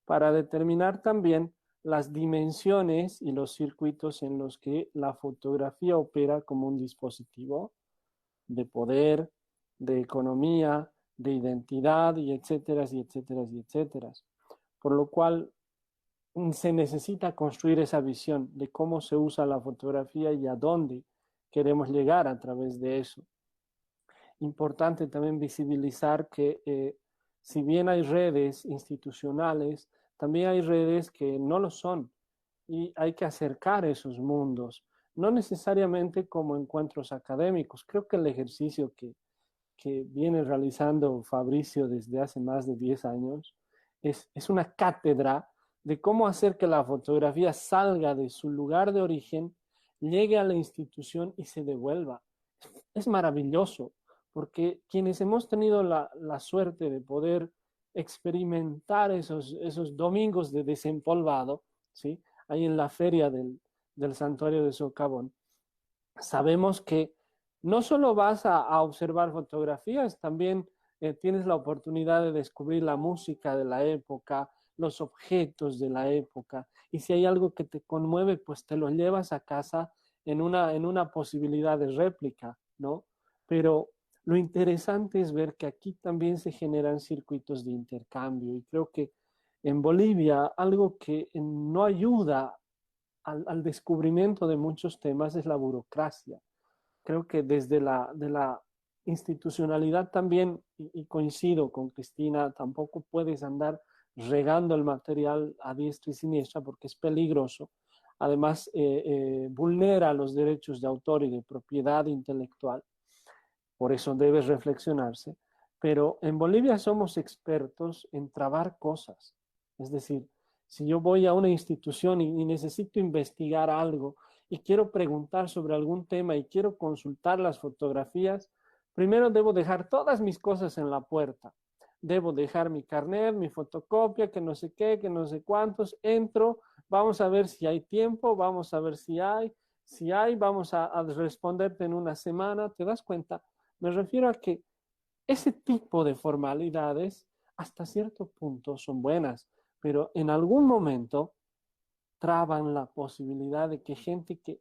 para determinar también las dimensiones y los circuitos en los que la fotografía opera como un dispositivo de poder, de economía, de identidad y etcétera, y etcétera, y etcétera. Por lo cual se necesita construir esa visión de cómo se usa la fotografía y a dónde queremos llegar a través de eso. Importante también visibilizar que si bien hay redes institucionales, también hay redes que no lo son y hay que acercar esos mundos, no necesariamente como encuentros académicos. Creo que el ejercicio que viene realizando Fabricio desde hace más de 10 años es una cátedra de cómo hacer que la fotografía salga de su lugar de origen, llegue a la institución y se devuelva. Es maravilloso, porque quienes hemos tenido la suerte de poder experimentar esos domingos de desempolvado, ¿sí? Ahí en la feria del santuario de Socavón, sabemos que no solo vas a observar fotografías, también tienes la oportunidad de descubrir la música de la época, los objetos de la época, y si hay algo que te conmueve, pues te lo llevas a casa en una posibilidad de réplica, ¿no? Pero lo interesante es ver que aquí también se generan circuitos de intercambio, y creo que en Bolivia algo que no ayuda al descubrimiento de muchos temas es la burocracia. Creo que desde de la institucionalidad también, y coincido con Cristina, tampoco puedes andar regando el material a diestra y siniestra porque es peligroso. Además, vulnera los derechos de autor y de propiedad intelectual. Por eso debe reflexionarse. Pero en Bolivia somos expertos en trabar cosas. Es decir, si yo voy a una institución y necesito investigar algo y quiero preguntar sobre algún tema y quiero consultar las fotografías, primero debo dejar todas mis cosas en la puerta. Debo dejar mi carnet, mi fotocopia, que no sé qué, que no sé cuántos. Entro, vamos a ver si hay tiempo, vamos a ver si hay. Si hay, vamos a responderte en una semana. ¿Te das cuenta? Me refiero a que ese tipo de formalidades hasta cierto punto son buenas, pero en algún momento traban la posibilidad de que gente que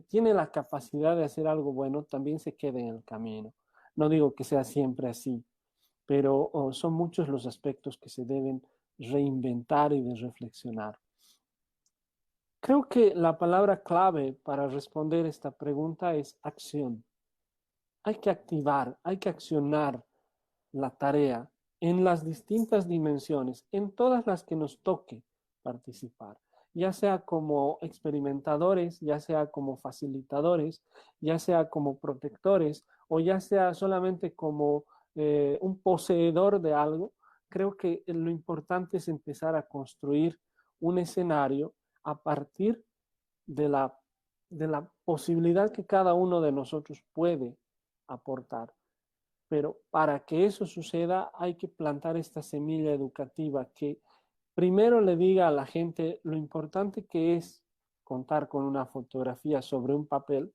tiene la capacidad de hacer algo bueno también se quede en el camino. No digo que sea siempre así, pero son muchos los aspectos que se deben reinventar y de reflexionar. Creo que la palabra clave para responder esta pregunta es acción. Hay que activar, hay que accionar la tarea en las distintas dimensiones, en todas las que nos toque participar, ya sea como experimentadores, ya sea como facilitadores, ya sea como protectores o ya sea solamente como un poseedor de algo. Creo que lo importante es empezar a construir un escenario a partir de de la posibilidad que cada uno de nosotros puede aportar. Pero para que eso suceda hay que plantar esta semilla educativa que primero le diga a la gente lo importante que es contar con una fotografía sobre un papel,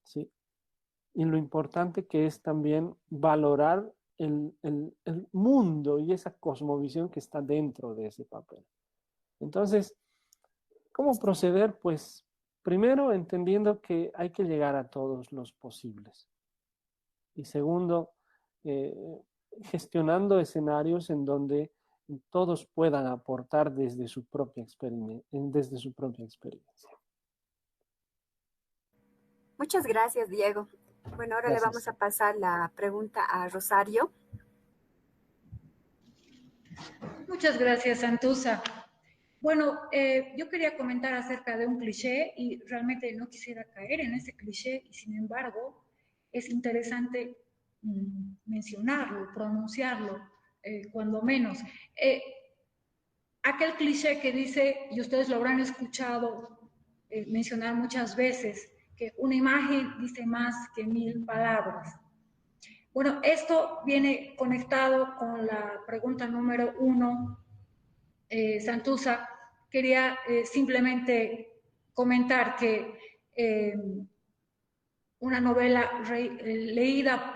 ¿sí? Y lo importante que es también valorar el mundo y esa cosmovisión que está dentro de ese papel. Entonces, ¿cómo proceder? Pues primero entendiendo que hay que llegar a todos los posibles. Y segundo, eh, gestionando escenarios en donde todos puedan aportar desde su propia experiencia.
Muchas gracias, Diego. Bueno, ahora le vamos a pasar la pregunta a Rosario.
Muchas gracias, Santuza. Bueno, yo quería comentar acerca de un cliché y realmente no quisiera caer en ese cliché y sin embargo es interesante mencionarlo, pronunciarlo, cuando menos. Aquel cliché que dice, y ustedes lo habrán escuchado mencionar muchas veces, que una imagen dice más que 1000 palabras. Bueno, esto viene conectado con la pregunta número 1. Santuza, quería simplemente comentar que una novela leída,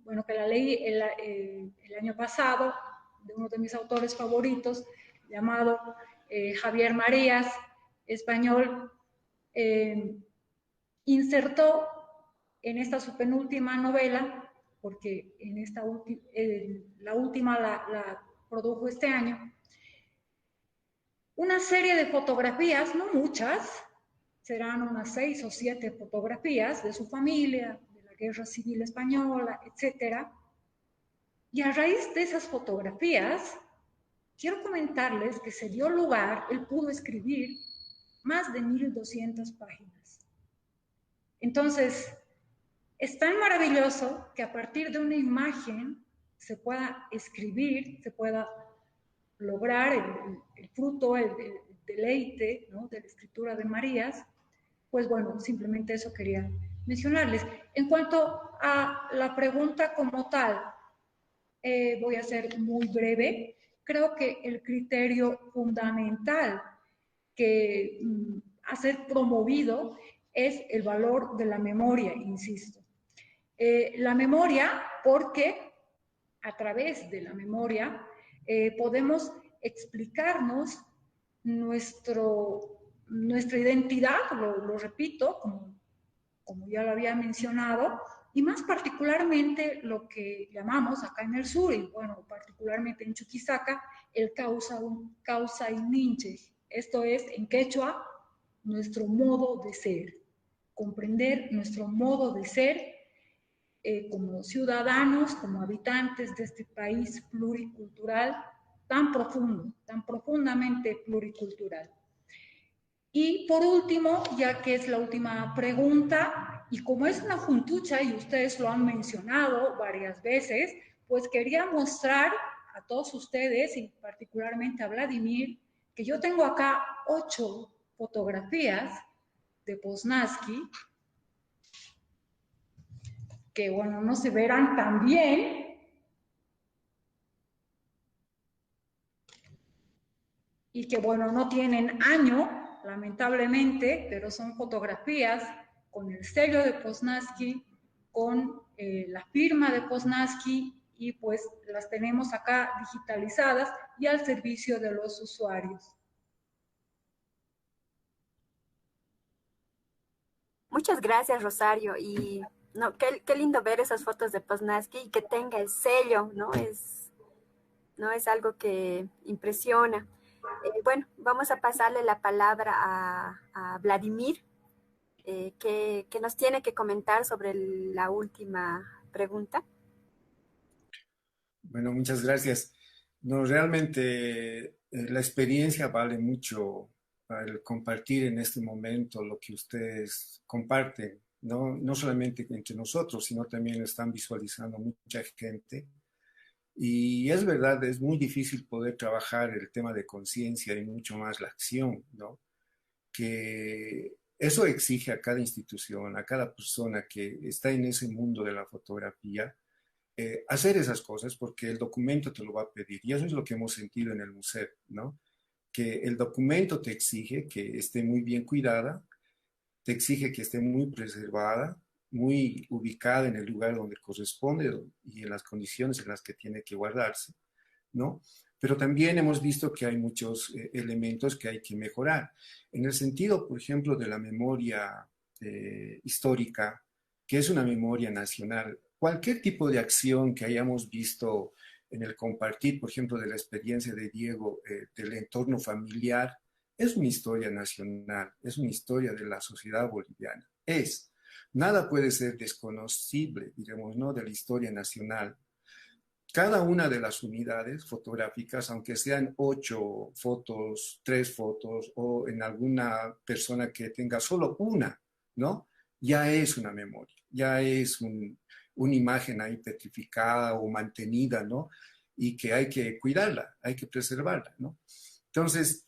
bueno, que la leí el año pasado, de uno de mis autores favoritos, llamado Javier Marías, español, insertó en esta su penúltima novela, porque en esta la última la produjo este año, una serie de fotografías, no muchas, serán unas 6 o 7 fotografías de su familia, de la Guerra Civil Española, etc. Y a raíz de esas fotografías, quiero comentarles que se dio lugar, él pudo escribir más de 1200 páginas. Entonces, es tan maravilloso que a partir de una imagen se pueda escribir, se pueda lograr el fruto, el deleite, ¿no?, de la escritura de Marías. Pues bueno, simplemente eso quería mencionarles. En cuanto a la pregunta como tal, voy a ser muy breve. Creo que el criterio fundamental que ha ser promovido es el valor de la memoria, insisto. La memoria, porque a través de la memoria podemos explicarnos nuestra identidad, lo repito, como ya lo había mencionado, y más particularmente lo que llamamos acá en el sur, y bueno, particularmente en Chuquisaca, el causa y ninche. Esto es, en quechua, nuestro modo de ser. Comprender nuestro modo de ser como ciudadanos, como habitantes de este país pluricultural tan profundo, tan profundamente pluricultural. Y por último, ya que es la última pregunta, y como es una juntucha y ustedes lo han mencionado varias veces, pues quería mostrar a todos ustedes, y particularmente a Vladimir, que yo tengo acá 8 fotografías de Poznański, que bueno, no se verán tan bien, y que bueno, no tienen año, lamentablemente, pero son fotografías con el sello de Poznański, con la firma de Poznański, y pues las tenemos acá digitalizadas y al servicio de los usuarios.
Muchas gracias, Rosario. Y no, qué lindo ver esas fotos de Poznański y que tenga el sello, ¿no? Es algo que impresiona. Bueno, vamos a pasarle la palabra a Vladimir, que nos tiene que comentar sobre la última pregunta.
Bueno, muchas gracias. No, realmente la experiencia vale mucho al compartir en este momento lo que ustedes comparten, ¿no? No solamente entre nosotros, sino también lo están visualizando mucha gente. Y es verdad, es muy difícil poder trabajar el tema de conciencia y mucho más la acción, ¿no? Que eso exige a cada institución, a cada persona que está en ese mundo de la fotografía, hacer esas cosas porque el documento te lo va a pedir. Y eso es lo que hemos sentido en el museo, ¿no? Que el documento te exige que esté muy bien cuidada, te exige que esté muy preservada, muy ubicada en el lugar donde corresponde y en las condiciones en las que tiene que guardarse, ¿no? Pero también hemos visto que hay muchos elementos que hay que mejorar. En el sentido, por ejemplo, de la memoria histórica, que es una memoria nacional, cualquier tipo de acción que hayamos visto en el compartir, por ejemplo, de la experiencia de Diego, del entorno familiar, es una historia nacional, es una historia de la sociedad boliviana. Nada puede ser desconocible, digamos, ¿no? De la historia nacional. Cada una de las unidades fotográficas, aunque sean 8 fotos, 3 fotos, o en alguna persona que tenga solo una, ¿no? Ya es una memoria, ya es una imagen ahí petrificada o mantenida, ¿no? Y que hay que cuidarla, hay que preservarla, ¿no? Entonces,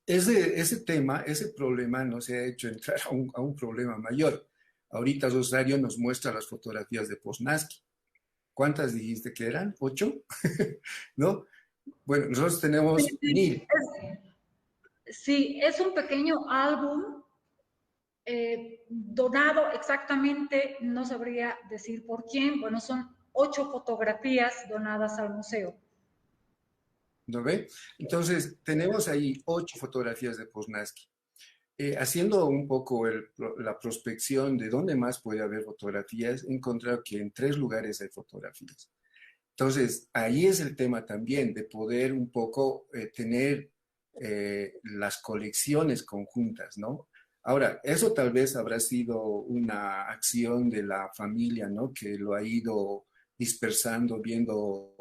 ese tema, ese problema nos ha hecho entrar a un problema mayor. Ahorita Rosario nos muestra las fotografías de Poznański. ¿Cuántas dijiste que eran? ¿8? ¿No? Bueno, nosotros tenemos 1000.
Sí, es un pequeño álbum donado exactamente, no sabría decir por quién. Bueno, son 8 fotografías donadas al museo.
¿No ve? Entonces, tenemos ahí 8 fotografías de Poznański. Haciendo un poco la prospección de dónde más puede haber fotografías, he encontrado que en 3 lugares hay fotografías. Entonces, ahí es el tema también de poder un poco tener las colecciones conjuntas, ¿no? Ahora, eso tal vez habrá sido una acción de la familia, ¿no? Que lo ha ido dispersando, viendo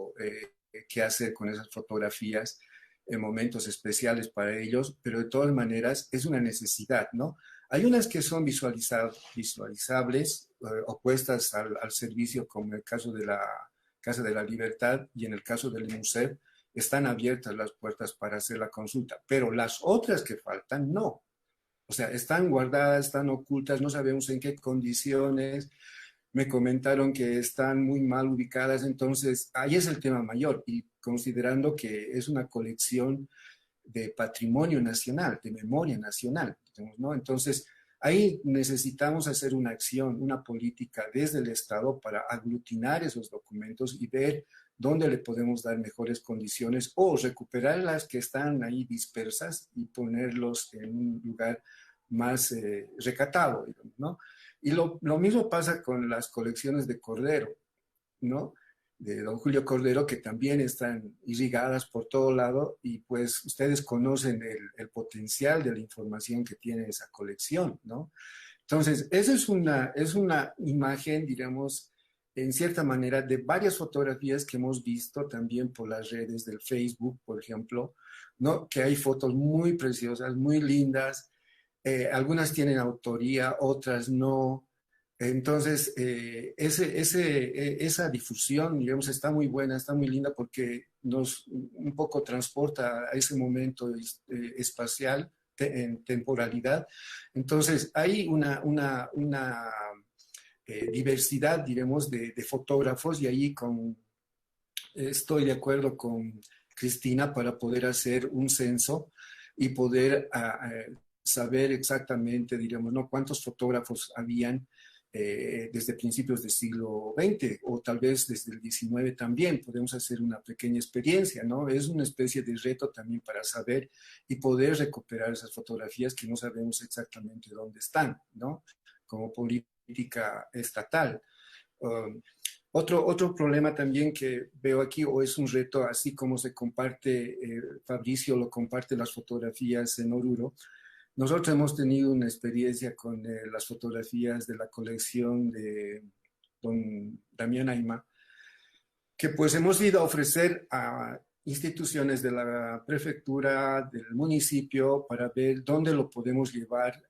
qué hacer con esas fotografías en momentos especiales para ellos, pero de todas maneras es una necesidad, ¿no? Hay unas que son visualizables o puestas al servicio, como en el caso de la Casa de la Libertad y en el caso del museo, están abiertas las puertas para hacer la consulta, pero las otras que faltan, no. O sea, están guardadas, están ocultas, no sabemos en qué condiciones. Me comentaron que están muy mal ubicadas, entonces ahí es el tema mayor. Y considerando que es una colección de patrimonio nacional, de memoria nacional, ¿no? Entonces, ahí necesitamos hacer una acción, una política desde el Estado para aglutinar esos documentos y ver dónde le podemos dar mejores condiciones o recuperar las que están ahí dispersas y ponerlos en un lugar más recatado, ¿no? Y lo mismo pasa con las colecciones de Cordero, ¿no? De don Julio Cordero, que también están irrigadas por todo lado y pues ustedes conocen el potencial de la información que tiene esa colección, ¿no? Entonces, esa es una imagen, digamos, en cierta manera, de varias fotografías que hemos visto también por las redes del Facebook, por ejemplo, ¿no? Que hay fotos muy preciosas, muy lindas, algunas tienen autoría, otras no. Entonces, esa difusión, digamos, está muy buena, está muy linda porque nos un poco transporta a ese momento espacial, en temporalidad. Entonces, hay una diversidad, diremos, de fotógrafos y ahí estoy de acuerdo con Cristina para poder hacer un censo y poder saber exactamente, diremos, ¿no? Cuántos fotógrafos habían desde principios del siglo XX o tal vez desde el XIX también. Podemos hacer una pequeña experiencia, ¿no? Es una especie de reto también para saber y poder recuperar esas fotografías que no sabemos exactamente dónde están, ¿no? Como política estatal. Otro problema también que veo aquí, o es un reto, así como se comparte, Fabricio lo comparte las fotografías en Oruro. Nosotros hemos tenido una experiencia con las fotografías de la colección de don Damián Ayma, que pues hemos ido a ofrecer a instituciones de la prefectura, del municipio, para ver dónde lo podemos llevar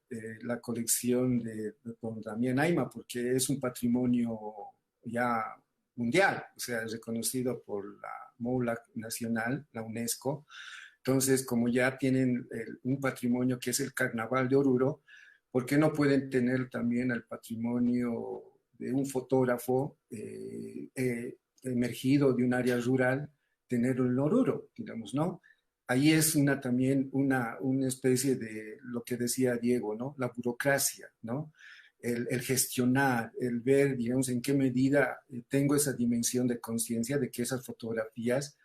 la colección de don Damián Ayma, porque es un patrimonio ya mundial, o sea, es reconocido por la MOULAC nacional, la UNESCO. Entonces, como ya tienen un patrimonio que es el Carnaval de Oruro, ¿por qué no pueden tener también el patrimonio de un fotógrafo emergido de un área rural, tenerlo en Oruro, digamos, ¿no? Ahí es también una especie de lo que decía Diego, ¿no? La burocracia, ¿no? El gestionar, el ver, digamos, en qué medida tengo esa dimensión de conciencia de que esas fotografías,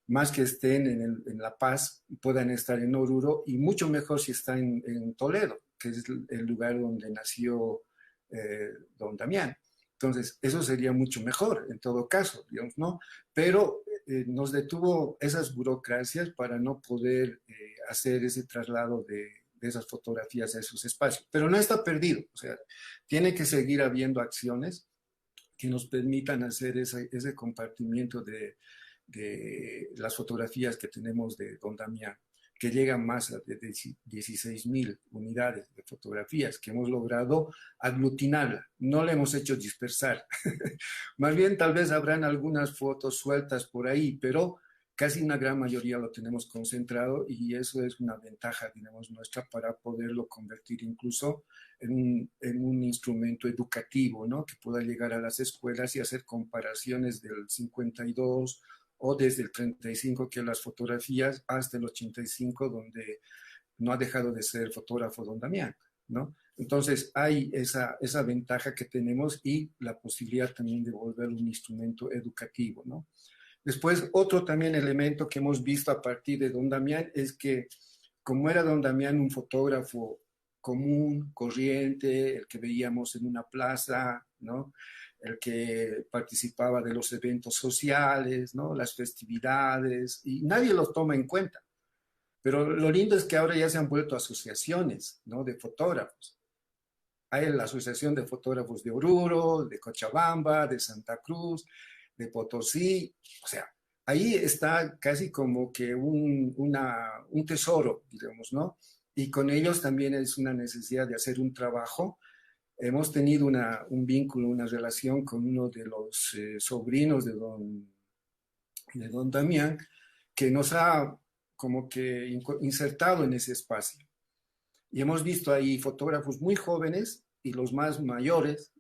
más que estén en La Paz, puedan estar en Oruro y mucho mejor si está en Toledo, que es el lugar donde nació don Damián. Entonces, eso sería mucho mejor en todo caso, digamos, ¿no? Pero nos detuvo esas burocracias para no poder hacer ese traslado de esas fotografías a esos espacios. Pero no está perdido, o sea, tiene que seguir habiendo acciones que nos permitan hacer ese compartimiento de las fotografías que tenemos de don Damián, que llegan más de 16,000 unidades de fotografías que hemos logrado aglutinarla. No la hemos hecho dispersar. Más bien, tal vez habrán algunas fotos sueltas por ahí, pero casi una gran mayoría lo tenemos concentrado y eso es una ventaja, digamos, nuestra para poderlo convertir incluso en un instrumento educativo, ¿no? Que pueda llegar a las escuelas y hacer comparaciones del 52 o desde el 35, que las fotografías, hasta el 85, donde no ha dejado de ser fotógrafo don Damián, ¿no? Entonces hay esa ventaja que tenemos y la posibilidad también de volverlo un instrumento educativo, ¿no? Después, otro también elemento que hemos visto a partir de don Damián es que, como era don Damián un fotógrafo común, corriente, el que veíamos en una plaza, ¿no? El que participaba de los eventos sociales, ¿no? Las festividades, y nadie los toma en cuenta. Pero lo lindo es que ahora ya se han vuelto asociaciones, ¿no? De fotógrafos. Hay la Asociación de Fotógrafos de Oruro, de Cochabamba, de Santa Cruz, de Potosí, o sea, ahí está casi como que un tesoro, digamos, ¿no? Y con ellos también es una necesidad de hacer un trabajo. Hemos tenido un vínculo, una relación con uno de los sobrinos de don Damián, que nos ha como que insertado en ese espacio. Y hemos visto ahí fotógrafos muy jóvenes y los más mayores,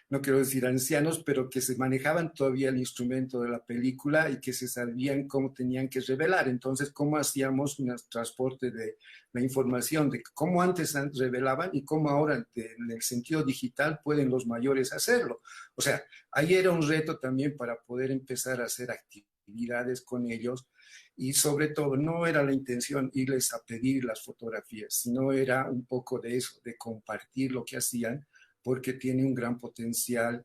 no quiero decir ancianos, pero que se manejaban todavía el instrumento de la película y que se sabían cómo tenían que revelar. Entonces, cómo hacíamos un transporte de la información, de cómo antes revelaban y cómo ahora en el sentido digital pueden los mayores hacerlo. O sea, ahí era un reto también para poder empezar a hacer actividades con ellos. Y sobre todo, no era la intención irles a pedir las fotografías, sino era un poco de eso, de compartir lo que hacían, porque tiene un gran potencial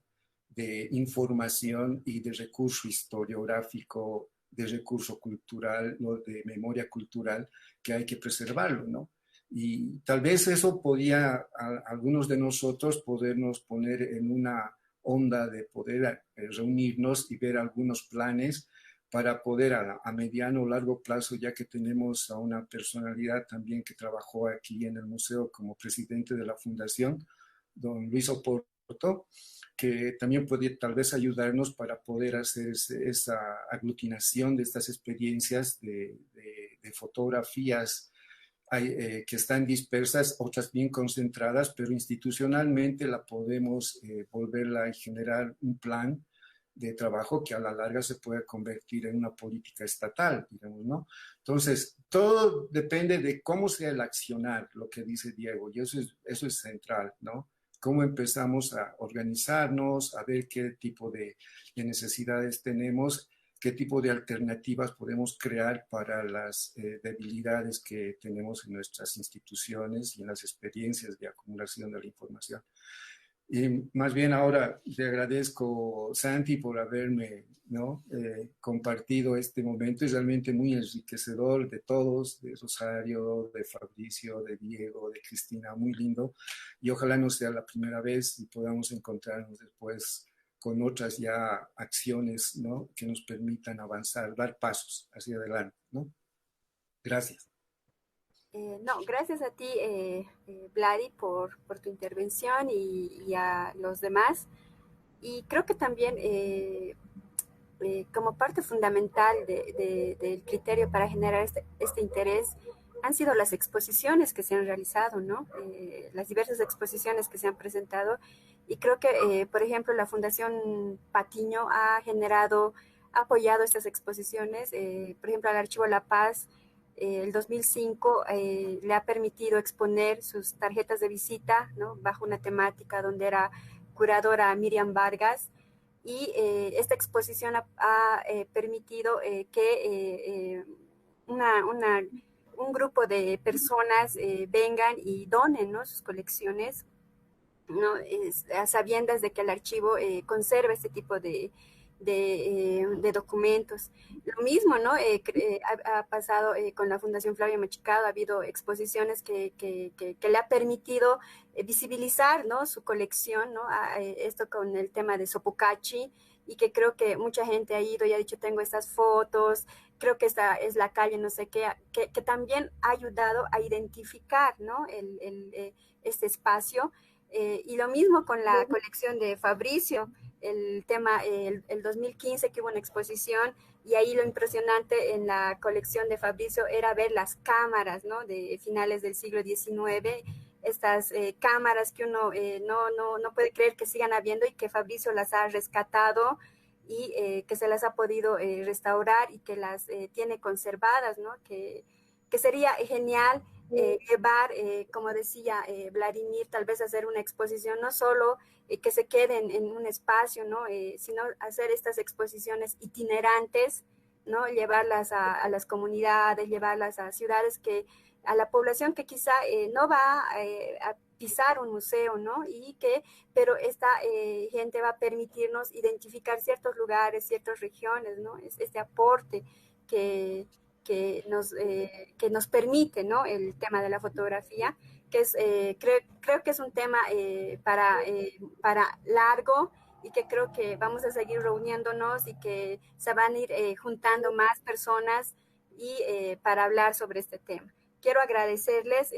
de información y de recurso historiográfico, de recurso cultural, ¿no? De memoria cultural, que hay que preservarlo, ¿no? Y tal vez eso podía a algunos de nosotros podernos poner en una onda de poder reunirnos y ver algunos planes para poder a mediano o largo plazo, ya que tenemos a una personalidad también que trabajó aquí en el museo como presidente de la fundación, don Luis Oporto, que también puede tal vez ayudarnos para poder hacer esa aglutinación de estas experiencias de fotografías que están dispersas, otras bien concentradas, pero institucionalmente la podemos volverla a generar un plan de trabajo que a la larga se puede convertir en una política estatal, digamos, ¿no? Entonces, todo depende de cómo sea el accionar, lo que dice Diego, y eso es central, ¿no? Cómo empezamos a organizarnos, a ver qué tipo de necesidades tenemos, qué tipo de alternativas podemos crear para las debilidades que tenemos en nuestras instituciones y en las experiencias de acumulación de la información. Y más bien ahora te agradezco, Santi, por haberme, ¿no? Compartido este momento. Es realmente muy enriquecedor de todos, de Rosario, de Fabricio, de Diego, de Cristina, muy lindo. Y ojalá no sea la primera vez y podamos encontrarnos después con otras ya acciones, ¿no? Que nos permitan avanzar, dar pasos hacia adelante, ¿no? Gracias.
No, gracias a ti, Vladi, por tu intervención y a los demás. Y creo que también como parte fundamental del criterio para generar este interés han sido las exposiciones que se han realizado, ¿no? Las diversas exposiciones que se han presentado. Y creo que, por ejemplo, la Fundación Patiño ha apoyado estas exposiciones. Por ejemplo, al Archivo La Paz, el 2005 le ha permitido exponer sus tarjetas de visita, ¿no? Bajo una temática donde era curadora Miriam Vargas, y esta exposición ha permitido que un grupo de personas vengan y donen, ¿no? Sus colecciones, ¿no? A sabiendas de que el archivo conserva este tipo de documentos. Lo mismo, ¿no? Ha pasado con la Fundación Flavia Machicado, ha habido exposiciones que le ha permitido visibilizar, ¿no? Su colección, ¿no? Esto con el tema de Sopocachi, y que creo que mucha gente ha ido y ha dicho, tengo estas fotos, creo que esta es la calle, no sé qué, que también ha ayudado a identificar, ¿no? Este espacio. Y lo mismo con la colección de Fabricio, el tema, el 2015 que hubo una exposición, y ahí lo impresionante en la colección de Fabricio era ver las cámaras, ¿no? De finales del siglo XIX, estas cámaras que uno no puede creer que sigan habiendo, y que Fabricio las ha rescatado y que se las ha podido restaurar y que las tiene conservadas, ¿no? Que sería genial llevar, como decía Vladimir, tal vez hacer una exposición, no solo que se queden en un espacio, ¿no? Sino hacer estas exposiciones itinerantes, ¿no? Llevarlas a las comunidades, llevarlas a ciudades, a la población que quizá no va a pisar un museo, ¿no? Pero esta gente va a permitirnos identificar ciertos lugares, ciertas regiones, ¿no? Es este aporte que nos permite, ¿no? El tema de la fotografía, que es, creo que es un tema para largo, y que creo que vamos a seguir reuniéndonos y que se van a ir juntando más personas para hablar sobre este tema. Quiero agradecerles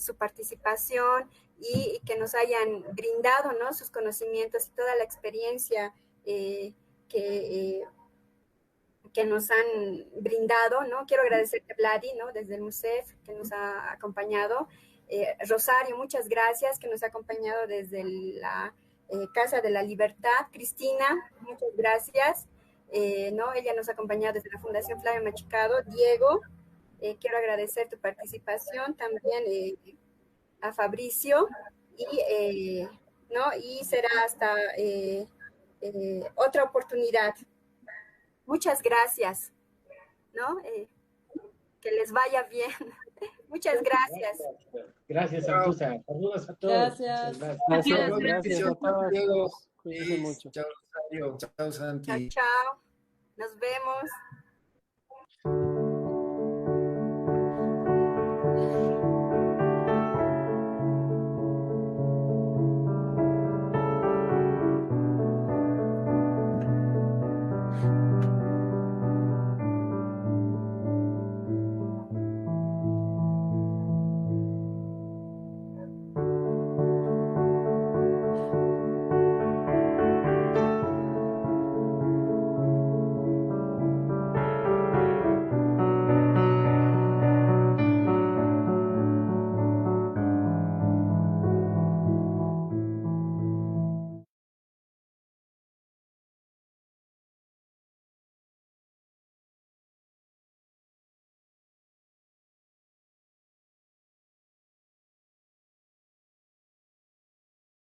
su participación y que nos hayan brindado, ¿no? Sus conocimientos y toda la experiencia que que nos han brindado, ¿no? Quiero agradecerte, Vladi, ¿no? Desde el MUSEF, que nos ha acompañado. Rosario, muchas gracias, que nos ha acompañado desde la Casa de la Libertad. Cristina, muchas gracias. ¿No? Ella nos ha acompañado desde la Fundación Flavia Machicado. Diego, quiero agradecer tu participación. También a Fabricio. ¿No? Y será hasta otra oportunidad. Muchas gracias, ¿no? Que les vaya bien. Muchas gracias.
Gracias, Santuza. Saludos a todos.
Gracias.
Gracias a todos. Cuídense mucho.
Chao, Rosario. Chao, Santi.
Chao, chao. Nos vemos.